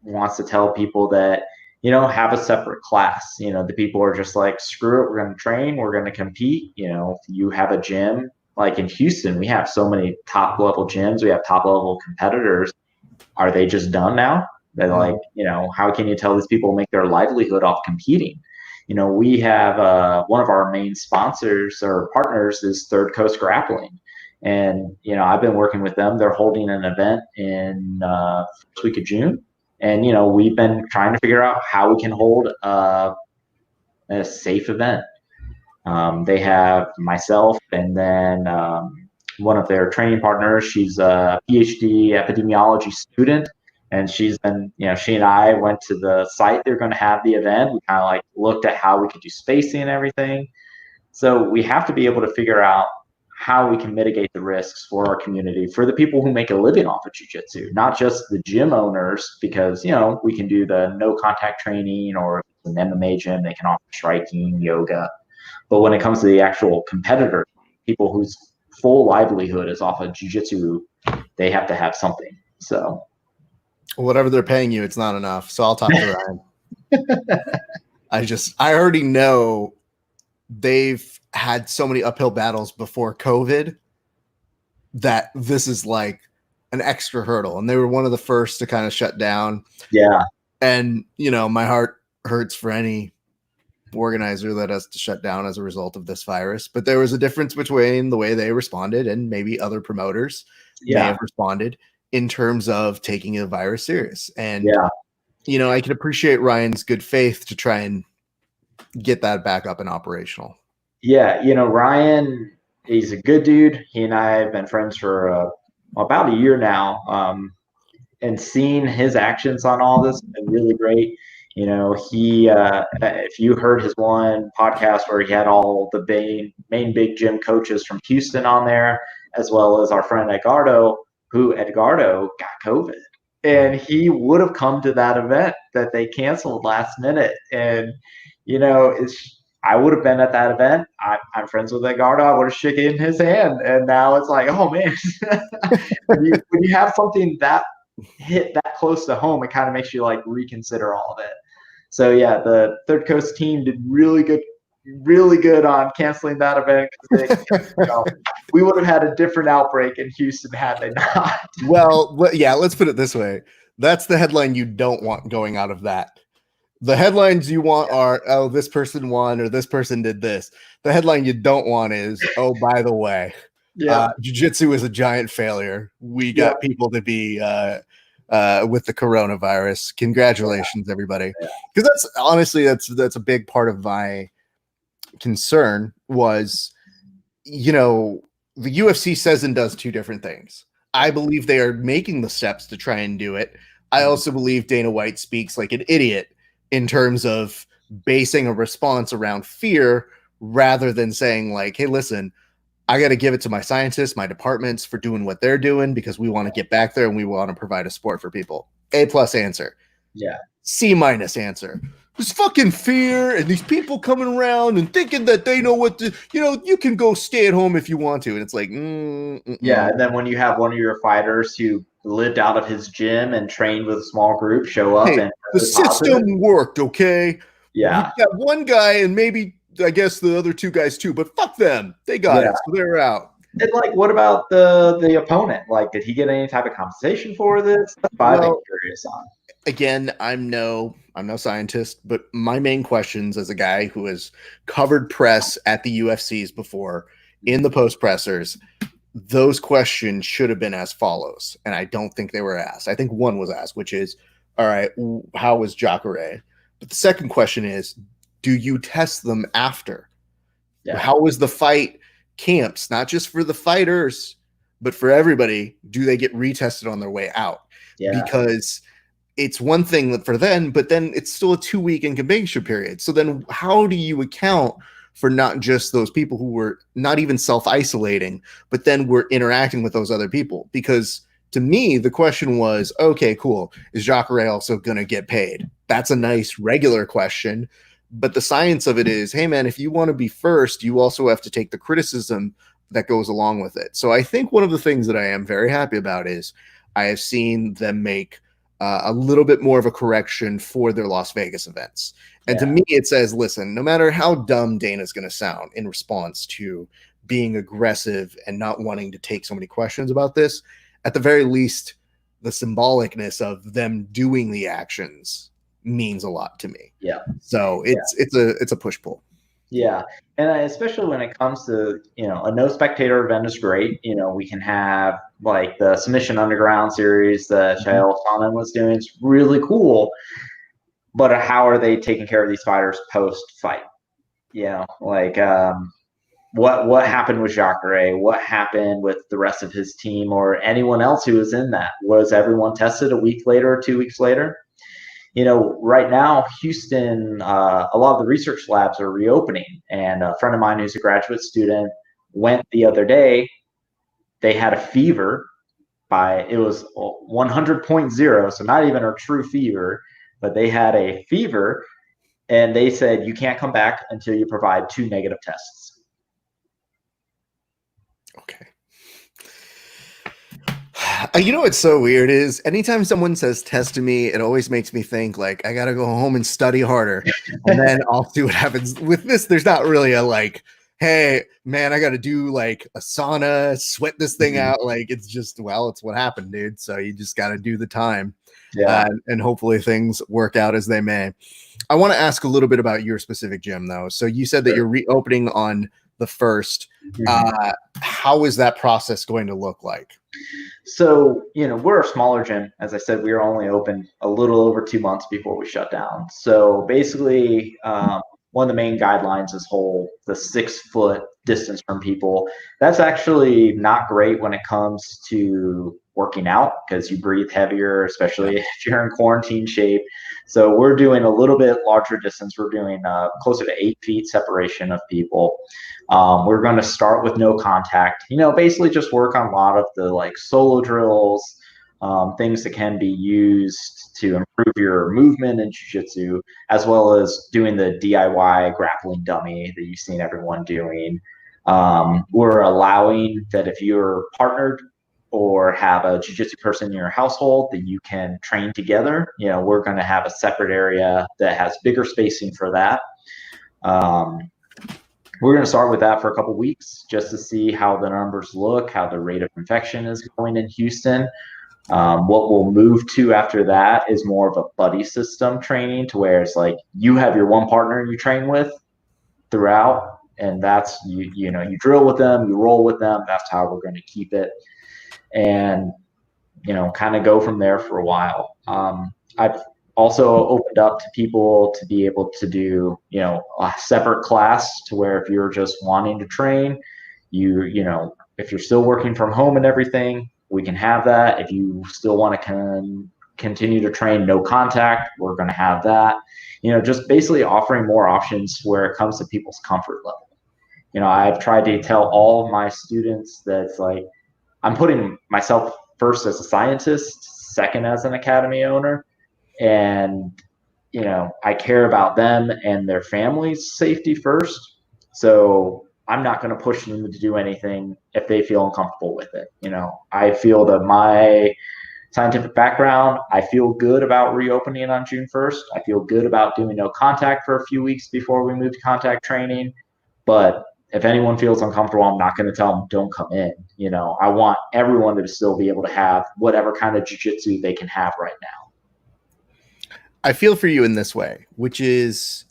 wants to tell people that, have a separate class. The people are just like, screw it, we're going to train, we're going to compete. If you have a gym, like in Houston, we have so many top level gyms, we have top level competitors. Are they just done now? They're like, how can you tell these people make their livelihood off competing? We have one of our main sponsors or partners is Third Coast Grappling. And, I've been working with them. They're holding an event in first week of June. And, we've been trying to figure out how we can hold a safe event. They have myself and then one of their training partners. She's a PhD epidemiology student. And she's been, she and I went to the site they're going to have the event. We kind of like looked at how we could do spacing and everything. So we have to be able to figure out how we can mitigate the risks for our community, for the people who make a living off of jiu-jitsu, not just the gym owners, because, we can do the no contact training, or if it's an MMA gym, they can offer striking, yoga. But when it comes to the actual competitor, people whose full livelihood is off of jiu-jitsu, they have to have something. So whatever they're paying you, it's not enough. So I'll talk to Ryan. I already know they've had so many uphill battles before COVID that this is like an extra hurdle. And they were one of the first to kind of shut down. Yeah. And, my heart hurts for any organizer that has to shut down as a result of this virus. But there was a difference between the way they responded and maybe other promoters may have responded in terms of taking the virus serious. And, I can appreciate Ryan's good faith to try and get that back up and operational. Yeah, Ryan, he's a good dude. He and I have been friends for about a year now. And seeing his actions on all this has been really great. He, if you heard his one podcast where he had all the main big gym coaches from Houston on there, as well as our friend Edgardo got COVID. And he would have come to that event that they canceled last minute. And, I would have been at that event. I'm friends with Edgardo. I would have shaken his hand. And now it's like, oh, man. when you have something that hit that close to home, it kind of makes you like reconsider all of it. So, yeah, the Third Coast team did really good on canceling that event. We would have had a different outbreak in Houston had they not. Well, yeah, let's put it this way. That's the headline you don't want going out of that. The headlines you want are, oh, this person won or this person did this. The headline you don't want is, oh, by the way, jiu-jitsu is a giant failure. We got people to be with the coronavirus. Congratulations, everybody. Because that's a big part of my concern was, the UFC says and does two different things. I believe they are making the steps to try and do it. I also believe Dana White speaks like an idiot in terms of basing a response around fear rather than saying like, hey, listen, I got to give it to my scientists, my departments for doing what they're doing because we want to get back there and we want to provide a sport for people. A+ answer. Yeah. C- answer. There's fucking fear and these people coming around and thinking that they know what to, you can go stay at home if you want to. And it's like, yeah. And then when you have one of your fighters who lived out of his gym and trained with a small group show up and the system worked, okay? Yeah. We got one guy and maybe, I guess, the other two guys too, but fuck them. They got it, so they're out. And like, what about the opponent? Like, did he get any type of compensation for this? That's what I've been curious on. Again, I'm no scientist, but my main questions as a guy who has covered press at the UFCs before in the post pressers, those questions should have been as follows, and I don't think they were asked. I think one was asked, which is, all right, how was Jacare? But the second question is, do you test them after? Yeah. How was the fight camps, not just for the fighters, but for everybody? Do they get retested on their way out? Yeah. Because it's one thing for them, but then it's still a 2-week incubation period. So then how do you account for not just those people who were not even self-isolating, but then were interacting with those other people? Because to me, the question was, okay, cool. Is Jacare also going to get paid? That's a nice regular question. But the science of it is, hey, man, if you want to be first, you also have to take the criticism that goes along with it. So I think one of the things that I am very happy about is I have seen them make a little bit more of a correction for their Las Vegas events. And to me, it says, listen, no matter how dumb Dana's going to sound in response to being aggressive and not wanting to take so many questions about this, at the very least, the symbolicness of them doing the actions means a lot to me. Yeah. So it's a push-pull. Yeah. And especially when it comes to, a no spectator event is great. We can have like the Submission Underground series that Chael Sonnen was doing. It's really cool. But how are they taking care of these fighters post-fight? What happened with Jacare? What happened with the rest of his team or anyone else who was in that? Was everyone tested a week later or 2 weeks later? Right now, Houston, a lot of the research labs are reopening. And a friend of mine who's a graduate student went the other day. They had a fever it was 100.0, so not even a true fever, but they had a fever. And they said, you can't come back until you provide 2 negative tests. Okay. What's so weird is anytime someone says test to me, it always makes me think like I gotta go home and study harder, and then I'll see what happens. With this, there's not really a like, hey man, I gotta do like a sauna, sweat this thing out. Like it's just, well, it's what happened, dude. So you just gotta do the time, and hopefully things work out as they may. I want to ask a little bit about your specific gym though. So you said that you're reopening on the 1st. How is that process going to look like? So, we're a smaller gym. As I said, we were only open a little over 2 months before we shut down. So basically, one of the main guidelines is the 6-foot distance from people. That's actually not great when it comes to working out because you breathe heavier, especially if you're in quarantine shape. So we're doing a little bit larger distance. We're doing closer to 8 feet separation of people. We're going to start with no contact, basically just work on a lot of the like solo drills, things that can be used to improve your movement in jiu-jitsu, as well as doing the DIY grappling dummy that you've seen everyone doing. We're allowing that if you're partnered or have a jiu-jitsu person in your household that you can train together. We're going to have a separate area that has bigger spacing for that. We're going to start with that for a couple of weeks just to see how the numbers look, how the rate of infection is going in Houston. What we'll move to after that is more of a buddy system training to where it's like you have your one partner you train with throughout, and that's you drill with them, you roll with them. That's how we're going to keep it. And kind of go from there for a while. I've also opened up to people to be able to do, a separate class to where if you're just wanting to train, if you're still working from home and everything, we can have that. If you still want to continue to train no contact, we're going to have that. Just basically offering more options where it comes to people's comfort level. I've tried to tell all of my students that it's like, I'm putting myself first as a scientist, second as an academy owner. And, I care about them and their families' safety first. So I'm not going to push them to do anything if they feel uncomfortable with it. I feel that my scientific background, I feel good about reopening on June 1st. I feel good about doing no contact for a few weeks before we move to contact training. But if anyone feels uncomfortable, I'm not going to tell them don't come in. I want everyone to still be able to have whatever kind of jiu-jitsu they can have right now. I feel for you in this way, which is,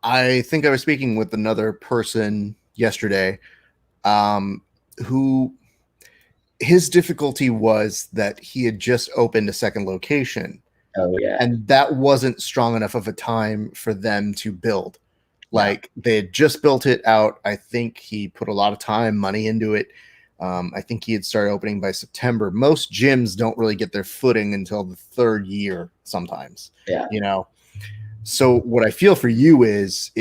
I think I was speaking with another person yesterday, who his difficulty was that he had just opened a second location. Oh yeah. And that wasn't strong enough of a time for them to build. Like they had just built it out. I think he put a lot of time, money into it. I think he had started opening by September. Most gyms don't really get their footing until the third year sometimes. Yeah. So what I feel for you is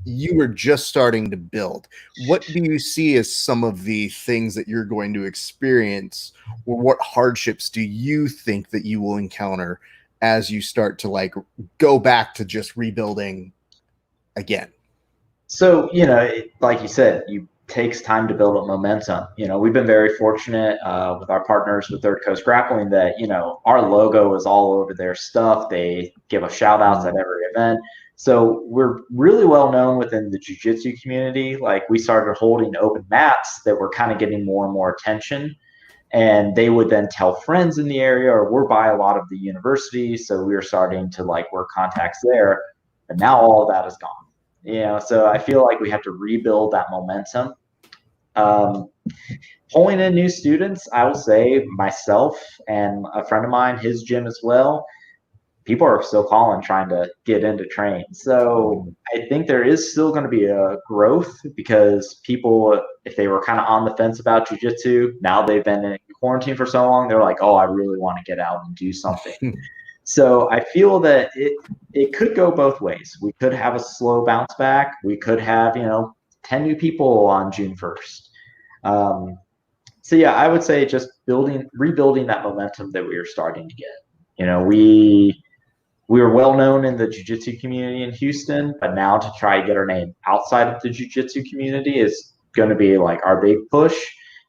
you were just starting to build. What do you see as some of the things that you're going to experience, or what hardships do you think that you will encounter as you start to go back to just rebuilding again? So, like you said, it takes time to build up momentum. We've been very fortunate with our partners with Third Coast Grappling that, our logo is all over their stuff. They give us shout outs at every event. So we're really well known within the jiu-jitsu community. Like we started holding open mats that were kind of getting more and more attention. And they would then tell friends in the area, or we're by a lot of the universities. So we were starting to work contacts there. But now all of that is gone. So I feel like we have to rebuild that momentum. Pulling in new students, I will say myself and a friend of mine, his gym as well, people are still calling trying to get into train. So I think there is still going to be a growth because people, if they were kind of on the fence about jiu-jitsu, now they've been in quarantine for so long, they're like, oh, I really want to get out and do something. So I feel that it could go both ways. We could have a slow bounce back. We could have, 10 new people on June 1st. So yeah, I would say just rebuilding that momentum that we are starting to get. We were well known in the jiu-jitsu community in Houston, but now to try to get our name outside of the jiu-jitsu community is going to be our big push.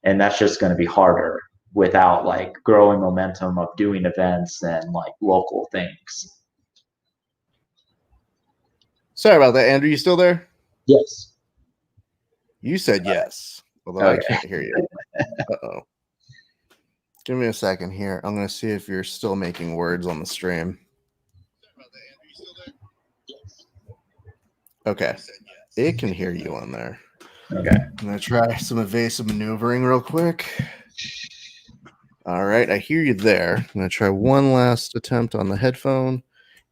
And that's just going to be harder without growing momentum of doing events and local things. Sorry about that, Andrew. You still there? Yes. You said yes, although I can't hear you. Uh-oh. Give me a second here. I'm going to see if you're still making words on the stream. Okay. It can hear you on there. Okay. I'm going to try some evasive maneuvering real quick. All right, I hear you there. I'm going to try one last attempt on the headphone.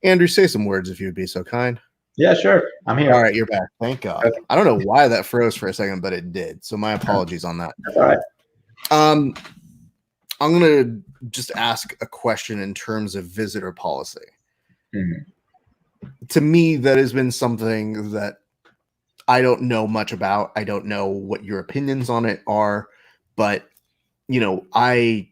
Andrew, say some words if you would be so kind. Yeah, sure. I'm here. All right, you're back. Thank God. Okay. I don't know why that froze for a second, but it did. So my apologies on that. That's all right. I'm going to just ask a question in terms of visitor policy. Mm-hmm. To me, that has been something that I don't know much about. I don't know what your opinions on it are, but I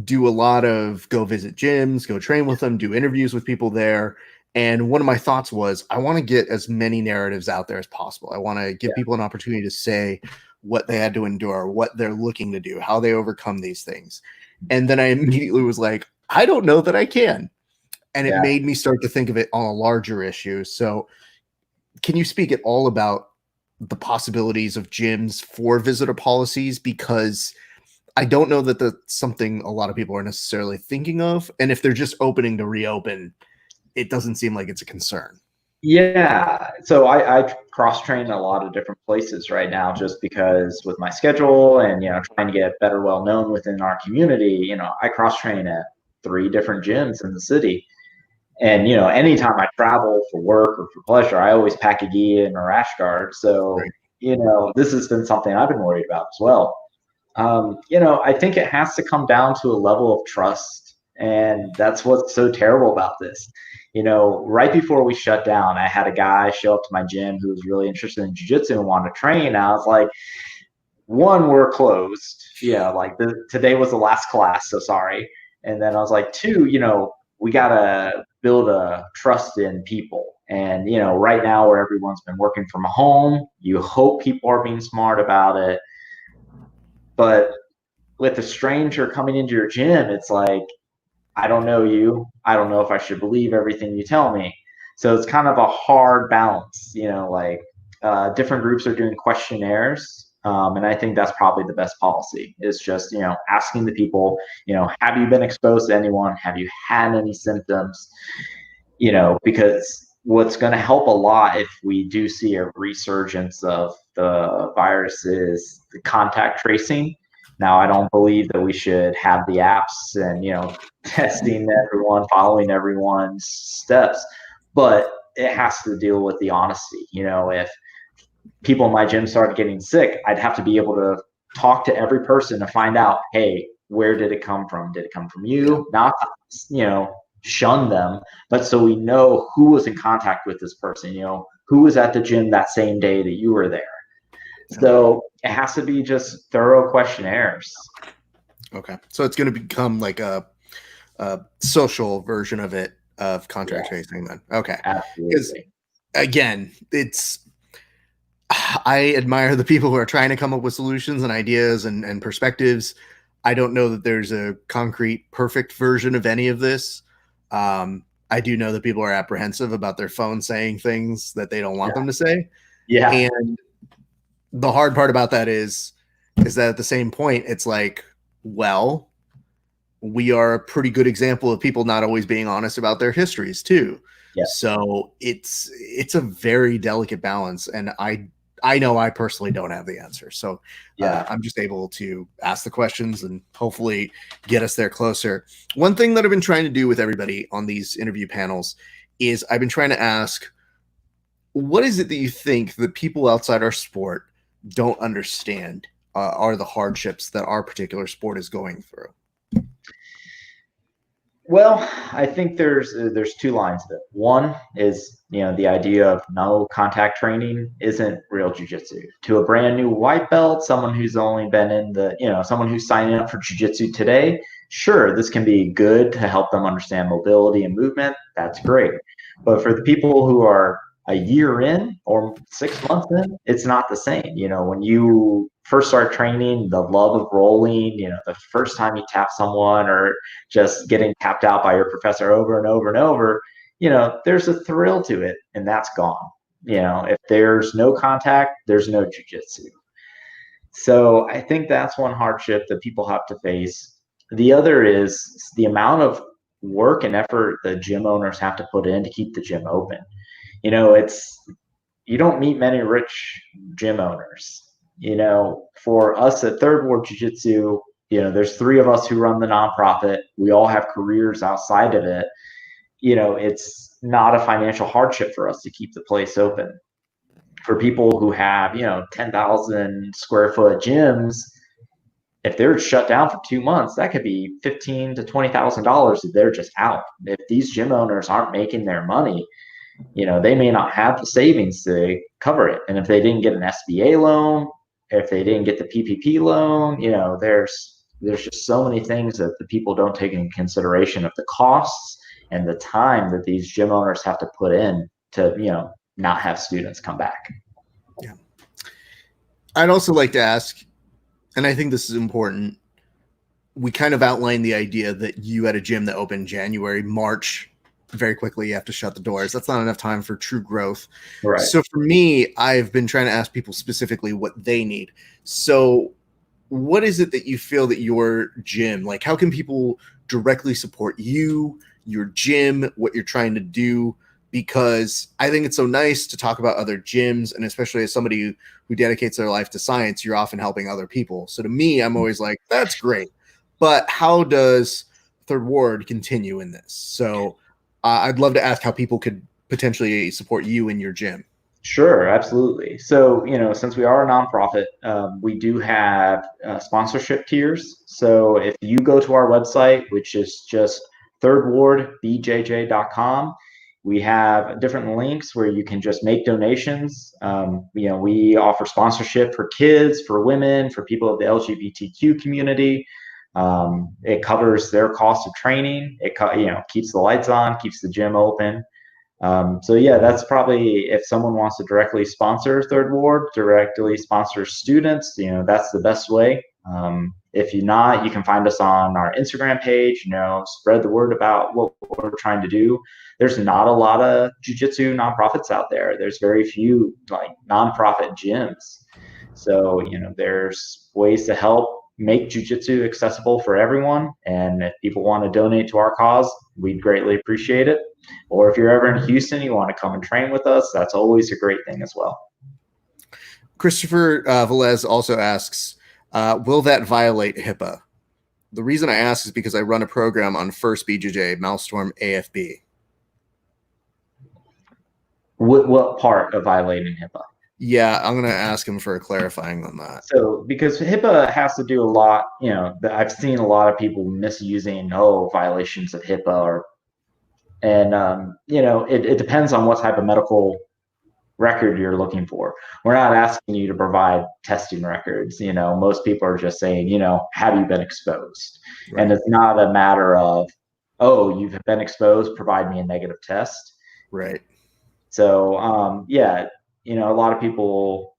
do a lot of go visit gyms, go train with them, do interviews with people there. And one of my thoughts was I want to get as many narratives out there as possible. I want to give people an opportunity to say what they had to endure, what they're looking to do, how they overcome these things. And then I immediately was like, I don't know that I can. And it made me start to think of it on a larger issue. So can you speak at all about the possibilities of gyms for visitor policies? Because I don't know that that's something a lot of people are necessarily thinking of. And if they're just opening to reopen, it doesn't seem like it's a concern. Yeah, so I cross train a lot of different places right now just because with my schedule and trying to get better well known within our community, I cross train at 3 different gyms in the city. And anytime I travel for work or for pleasure, I always pack a gi and a rash guard. So, Right. this has been something I've been worried about as well. I think it has to come down to a level of trust. And that's what's so terrible about this. Right before we shut down, I had a guy show up to my gym who was really interested in jujitsu and wanted to train. And I was like, one, we're closed. Yeah, like today was the last class, so sorry. And then I was like, two, we gotta build a trust in people. And right now where everyone's been working from home, you hope people are being smart about it. But with a stranger coming into your gym, it's like, I don't know you. I don't know if I should believe everything you tell me. So it's kind of a hard balance, like different groups are doing questionnaires. And I think that's probably the best policy is just, asking the people, have you been exposed to anyone? Have you had any symptoms? Because what's going to help a lot if we do see a resurgence of the virus is the contact tracing. Now, I don't believe that we should have the apps and, testing everyone, following everyone's steps, but it has to deal with the honesty. If people in my gym started getting sick, I'd have to be able to talk to every person to find out, hey, where did it come from? Did it come from Yeah. you? Not, shun them, but so we know who was in contact with this person, who was at the gym that same day that you were there. So it has to be just thorough questionnaires. Okay. So it's going to become like a social version of it, of contact tracing then. Okay. Because Absolutely. again, I admire the people who are trying to come up with solutions and ideas and perspectives. I don't know that there's a concrete, perfect version of any of this. I do know that people are apprehensive about their phone saying things that they don't want them to say. Yeah. And the hard part about that is that at the same point, it's like, well, we are a pretty good example of people not always being honest about their histories too. Yeah. So it's a very delicate balance, and I know I personally don't have the answer. So Yeah. I'm just able to ask the questions and hopefully get us there closer. One thing that I've been trying to do with everybody on these interview panels is I've been trying to ask, what is it that you think the people outside our sport don't understand are the hardships that our particular sport is going through? Well, I think there's 2 lines of it. One is the idea of no contact training isn't real jujitsu. To a brand new white belt, someone who's only been in the someone who's signing up for jujitsu today, sure, this can be good to help them understand mobility and movement. That's great. But for the people who are a year in or 6 months in, it's not the same. When you first start training, the love of rolling, the first time you tap someone or just getting tapped out by your professor over and over and over, there's a thrill to it, and that's gone. If there's no contact, there's no jujitsu. So I think that's one hardship that people have to face. The other is the amount of work and effort the gym owners have to put in to keep the gym open. It's you don't meet many rich gym owners. For us at Third Ward Jiu-Jitsu, there's 3 of us who run the nonprofit. We all have careers outside of it. It's not a financial hardship for us to keep the place open. For people who have, 10,000 square foot gyms, if they're shut down for 2 months, that could be $15,000 to $20,000 that they're just out. If these gym owners aren't making their money, they may not have the savings to cover it. And if they didn't get an SBA loan, if they didn't get the PPP loan, there's just so many things that the people don't take into consideration of the costs and the time that these gym owners have to put in to, not have students come back. Yeah. I'd also like to ask, and I think this is important, we kind of outlined the idea that you had a gym that opened January, March, very quickly you have to shut the doors. That's not enough time for true growth. Right. So for me, I've been trying to ask people specifically what they need. So what is it that you feel that your gym, like how can people directly support you, your gym, what you're trying to do? because I think it's so nice to talk about other gyms, and especially as somebody who dedicates their life to science, you're often helping other people. So to me, I'm always like, that's great. But how does Third Ward continue in this? So I'd love to ask how people could potentially support you in your gym. Sure, absolutely. So, since we are a nonprofit, we do have sponsorship tiers. So if you go to our website, which is just thirdwardbjj.com, we have different links where you can just make donations. We offer sponsorship for kids, for women, for people of the LGBTQ community. It covers their cost of training. It keeps the lights on, keeps the gym open. So yeah, that's probably, if someone wants to directly sponsor Third Ward, directly sponsor students, that's the best way. If you're not, you can find us on our Instagram page, spread the word about what we're trying to do. There's not a lot of jiu-jitsu nonprofits out there. There's very few like nonprofit gyms. So, there's ways to help make jiu-jitsu accessible for everyone. And if people want to donate to our cause, we'd greatly appreciate it. Or if you're ever in Houston, you want to come and train with us, that's always a great thing as well. Christopher Velez also asks, will that violate HIPAA? The reason I ask is because I run a program on First BJJ, Maelstrom AFB. What part of violating HIPAA? Yeah, I'm going to ask him for a clarifying on that. So, because HIPAA has to do a lot, I've seen a lot of people misusing, violations of HIPAA, it depends on what type of medical record you're looking for. We're not asking you to provide testing records. Most people are just saying, have you been exposed? Right. And it's not a matter of, you've been exposed, provide me a negative test. Right. So, a lot of people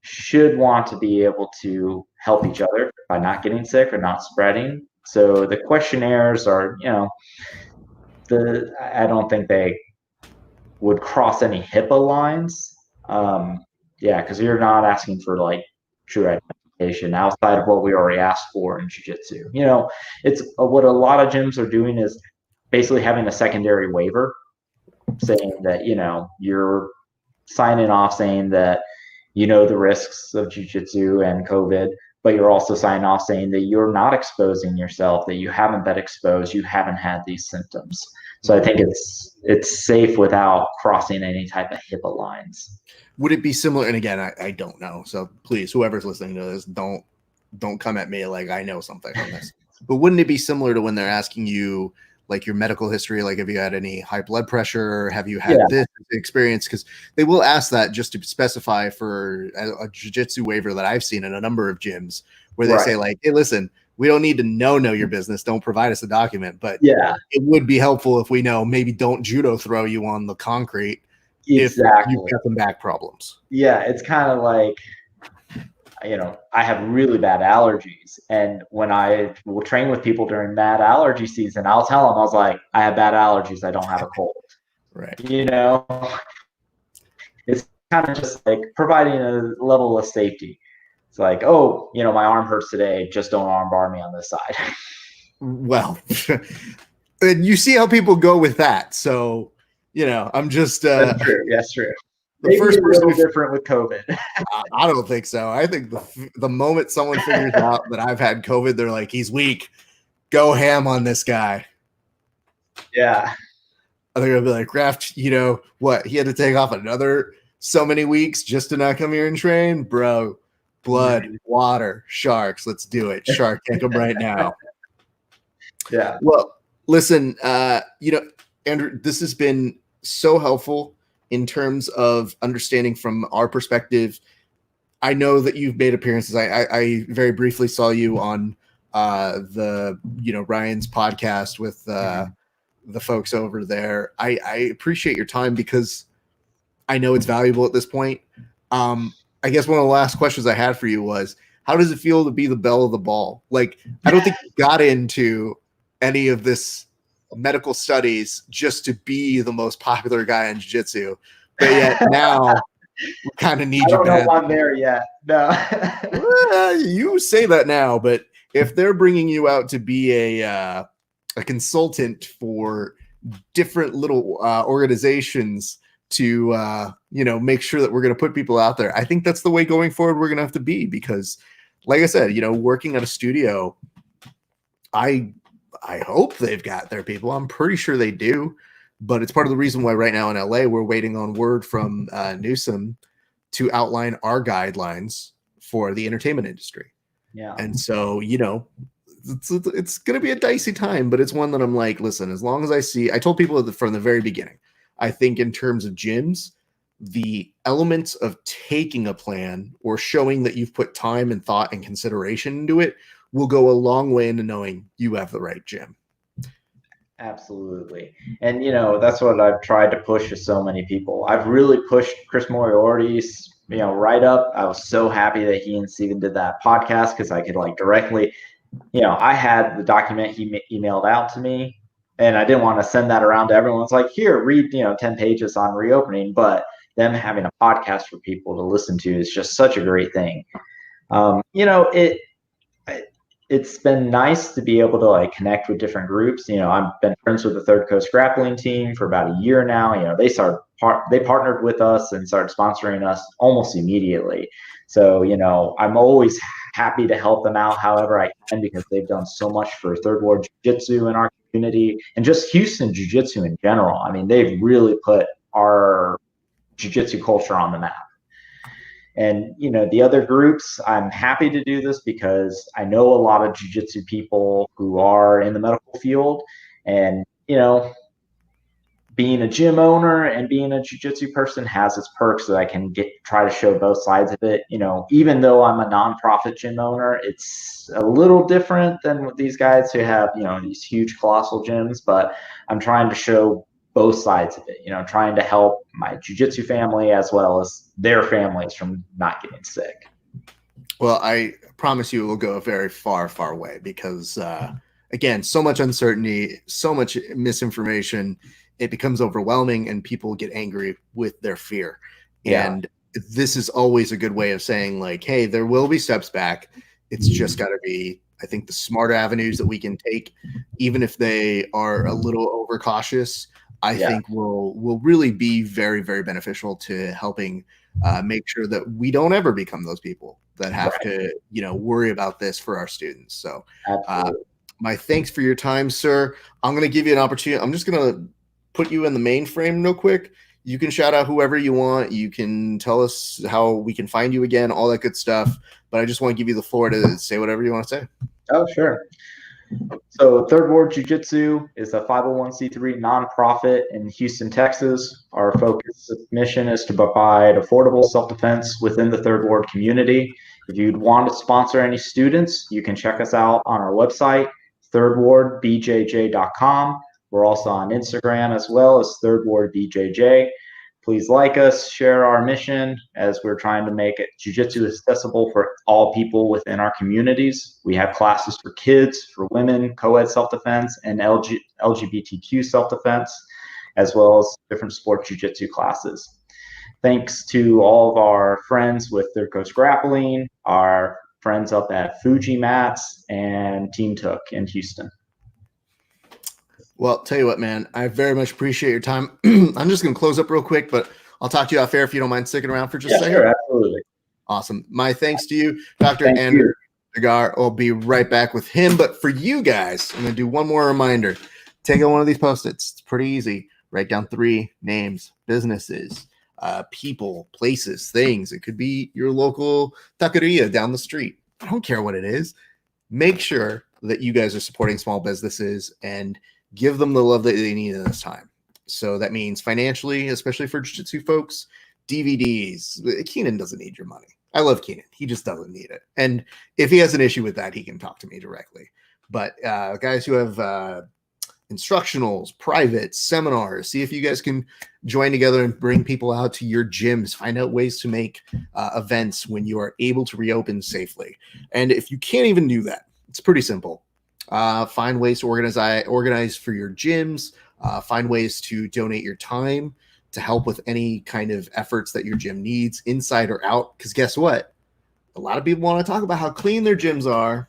should want to be able to help each other by not getting sick or not spreading. So the questionnaires are, I don't think they would cross any HIPAA lines. Because you're not asking for like true identification outside of what we already asked for in jiu-jitsu. It's what a lot of gyms are doing is basically having a secondary waiver saying that, you're signing off saying that the risks of jiu-jitsu and COVID, but you're also signing off saying that you're not exposing yourself, that you haven't been exposed, you haven't had these symptoms. So I think it's safe without crossing any type of HIPAA lines. Would it be similar? And again, I don't know. So please, whoever's listening to this, don't come at me like I know something on this. But wouldn't it be similar to when they're asking you like your medical history, like have you had any high blood pressure? Have you had this experience? Because they will ask that just to specify for a jiu-jitsu waiver that I've seen in a number of gyms where they say like, hey, listen, we don't need to know your business. Don't provide us a document. But it would be helpful if we know, maybe don't judo throw you on the concrete if you've got some back problems. Yeah, it's kind of like, I have really bad allergies. And when I will train with people during bad allergy season, I'll tell them, I was like, I have bad allergies. I don't have a cold. Right. It's kind of just like providing a level of safety. It's like, my arm hurts today. Just don't arm bar me on this side. Well, and you see how people go with that. So, I'm just. That's true. That's true. The first person different with COVID. I don't think so. I think the moment someone figures out that I've had COVID, they're like, he's weak. Go ham on this guy. Yeah. I think I'll be like, Kraft, what? He had to take off another so many weeks just to not come here and train? Bro, blood, water, sharks. Let's do it. Shark, take him right now. Yeah. Well, listen, Andrew, this has been so helpful in terms of understanding from our perspective. I know that you've made appearances. I very briefly saw you on Ryan's podcast with the folks over there. I appreciate your time because I know it's valuable at this point. I guess one of the last questions I had for you was, how does it feel to be the belle of the ball? Like, I don't think you got into any of this medical studies just to be the most popular guy in jiu-jitsu, but yet now we kind of need you. I don't know if I'm there yet. No. Well, you say that now, but if they're bringing you out to be a consultant for different little organizations to make sure that we're going to put people out there. I think that's the way going forward we're going to have to be, because like I said, working at a studio, I hope they've got their people. I'm pretty sure they do, but it's part of the reason why right now in LA we're waiting on word from Newsom to outline our guidelines for the entertainment industry. Yeah. And so, it's going to be a dicey time, but it's one that I'm like, listen, as long as I told people from the very beginning, I think in terms of gyms, the elements of taking a plan or showing that you've put time and thought and consideration into it will go a long way into knowing you have the right gym. Absolutely. And, that's what I've tried to push to so many people. I've really pushed Chris Moriarty's, right up. I was so happy that he and Steven did that podcast, because I could directly, I had the document he emailed out to me, and I didn't want to send that around to everyone. It's like, here, read, 10 pages on reopening, but them having a podcast for people to listen to is just such a great thing. It's been nice to be able to connect with different groups. I've been friends with the Third Coast Grappling team for about a year now. They partnered with us and started sponsoring us almost immediately. So, I'm always happy to help them out however I can, because they've done so much for Third Ward Jiu-Jitsu in our community and just Houston Jiu-Jitsu in general. I mean, they've really put our Jiu-Jitsu culture on the map. And, the other groups, I'm happy to do this because I know a lot of jiu-jitsu people who are in the medical field, and, being a gym owner and being a jiu-jitsu person has its perks that I can try to show both sides of it. Even though I'm a nonprofit gym owner, it's a little different than with these guys who have, these huge colossal gyms, but I'm trying to show both sides of it, trying to help my jiu-jitsu family as well as their families from not getting sick. Well, I promise you it will go a very far, far way, because again, so much uncertainty, so much misinformation, it becomes overwhelming and people get angry with their fear. Yeah. And this is always a good way of saying hey, there will be steps back. It's just got to be, I think, the smarter avenues that we can take, even if they are a little overcautious, I think will really be very, very beneficial to helping make sure that we don't ever become those people that have to, worry about this for our students. So my thanks for your time, sir. I'm going to give you an opportunity. I'm just going to put you in the mainframe real quick. You can shout out whoever you want. You can tell us how we can find you again, all that good stuff. But I just want to give you the floor to say whatever you want to say. Oh, sure. So Third Ward Jiu-Jitsu is a 501c3 nonprofit in Houston, Texas. Our focus mission is to provide affordable self-defense within the Third Ward community. If you'd want to sponsor any students, you can check us out on our website, thirdwardbjj.com. We're also on Instagram as well as Third Ward BJJ. Please like us, share our mission, as we're trying to make it jiu-jitsu accessible for all people within our communities. We have classes for kids, for women, co-ed self-defense, and LGBTQ self-defense, as well as different sport jiu-jitsu classes. Thanks to all of our friends with Third Coast Grappling, our friends up at Fuji Mats, and Team Took in Houston. Well, tell you what, man, I very much appreciate your time. I'm just going to close up real quick, but I'll talk to you off air if you don't mind sticking around for just a second. Sure, absolutely. Awesome. My thanks to you, Dr. Andrew Degar. I'll be right back with him. But for you guys, I'm going to do one more reminder. Take out one of these Post-its. It's pretty easy. Write down 3 names, businesses, people, places, things. It could be your local taqueria down the street. I don't care what it is. Make sure that you guys are supporting small businesses and give them the love that they need in this time. So that means financially, especially for jiu-jitsu folks, DVDs. Keenan doesn't need your money. I love Keenan. He just doesn't need it. And if he has an issue with that, he can talk to me directly. But guys who have instructionals, privates, seminars, see if you guys can join together and bring people out to your gyms. Find out ways to make events when you are able to reopen safely. And if you can't even do that, it's pretty simple. Find ways to organize for your gyms. Find ways to donate your time to help with any kind of efforts that your gym needs, inside or out. Because guess what? A lot of people want to talk about how clean their gyms are.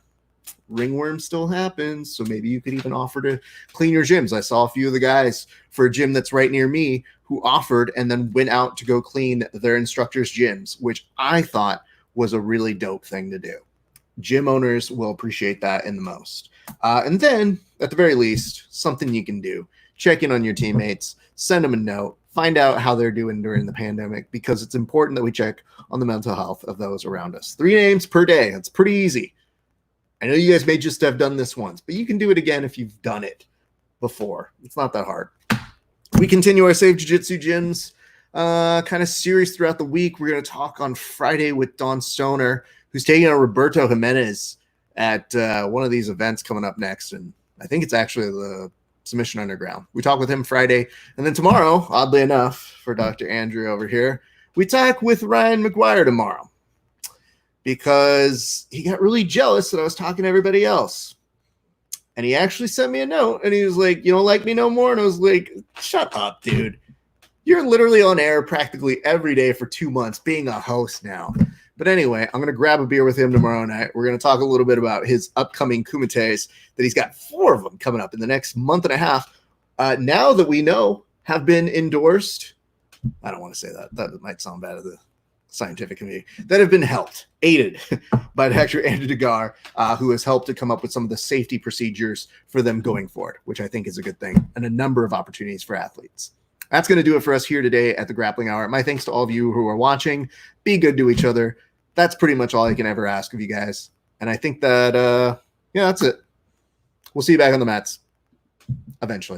ringworm still happens. So maybe you could even offer to clean your gyms. I saw a few of the guys for a gym that's right near me who offered and then went out to go clean their instructors' gyms, which I thought was a really dope thing to do. Gym owners will appreciate that in the most. And then, at the very least, something you can do. Check in on your teammates, send them a note, find out how they're doing during the pandemic, because it's important that we check on the mental health of those around us. 3 names per day. That's pretty easy. I know you guys may just have done this once, but you can do it again if you've done it before. It's not that hard. We continue our Save Jiu-Jitsu Gyms kind of series throughout the week. We're going to talk on Friday with Don Stoner, who's taking on Roberto Jimenez at one of these events coming up next. And I think it's actually the Submission Underground. We talk with him Friday. And then tomorrow, oddly enough, for Dr. Andrew over here, we talk with Ryan McGuire tomorrow, because he got really jealous that I was talking to everybody else. And he actually sent me a note, and he was like, you don't like me no more? And I was like, shut up, dude. You're literally on air practically every day for 2 months being a host now. But anyway, I'm going to grab a beer with him tomorrow night. We're going to talk a little bit about his upcoming kumites that he's got 4 of them coming up in the next month and a half. Now that we know have been endorsed. I don't want to say that. That might sound bad to the scientific community. That have been aided by Dr. Andrew Degar, who has helped to come up with some of the safety procedures for them going forward, which I think is a good thing, and a number of opportunities for athletes. That's going to do it for us here today at the Grappling Hour. My thanks to all of you who are watching. Be good to each other. That's pretty much all I can ever ask of you guys. And I think that, that's it. We'll see you back on the mats eventually.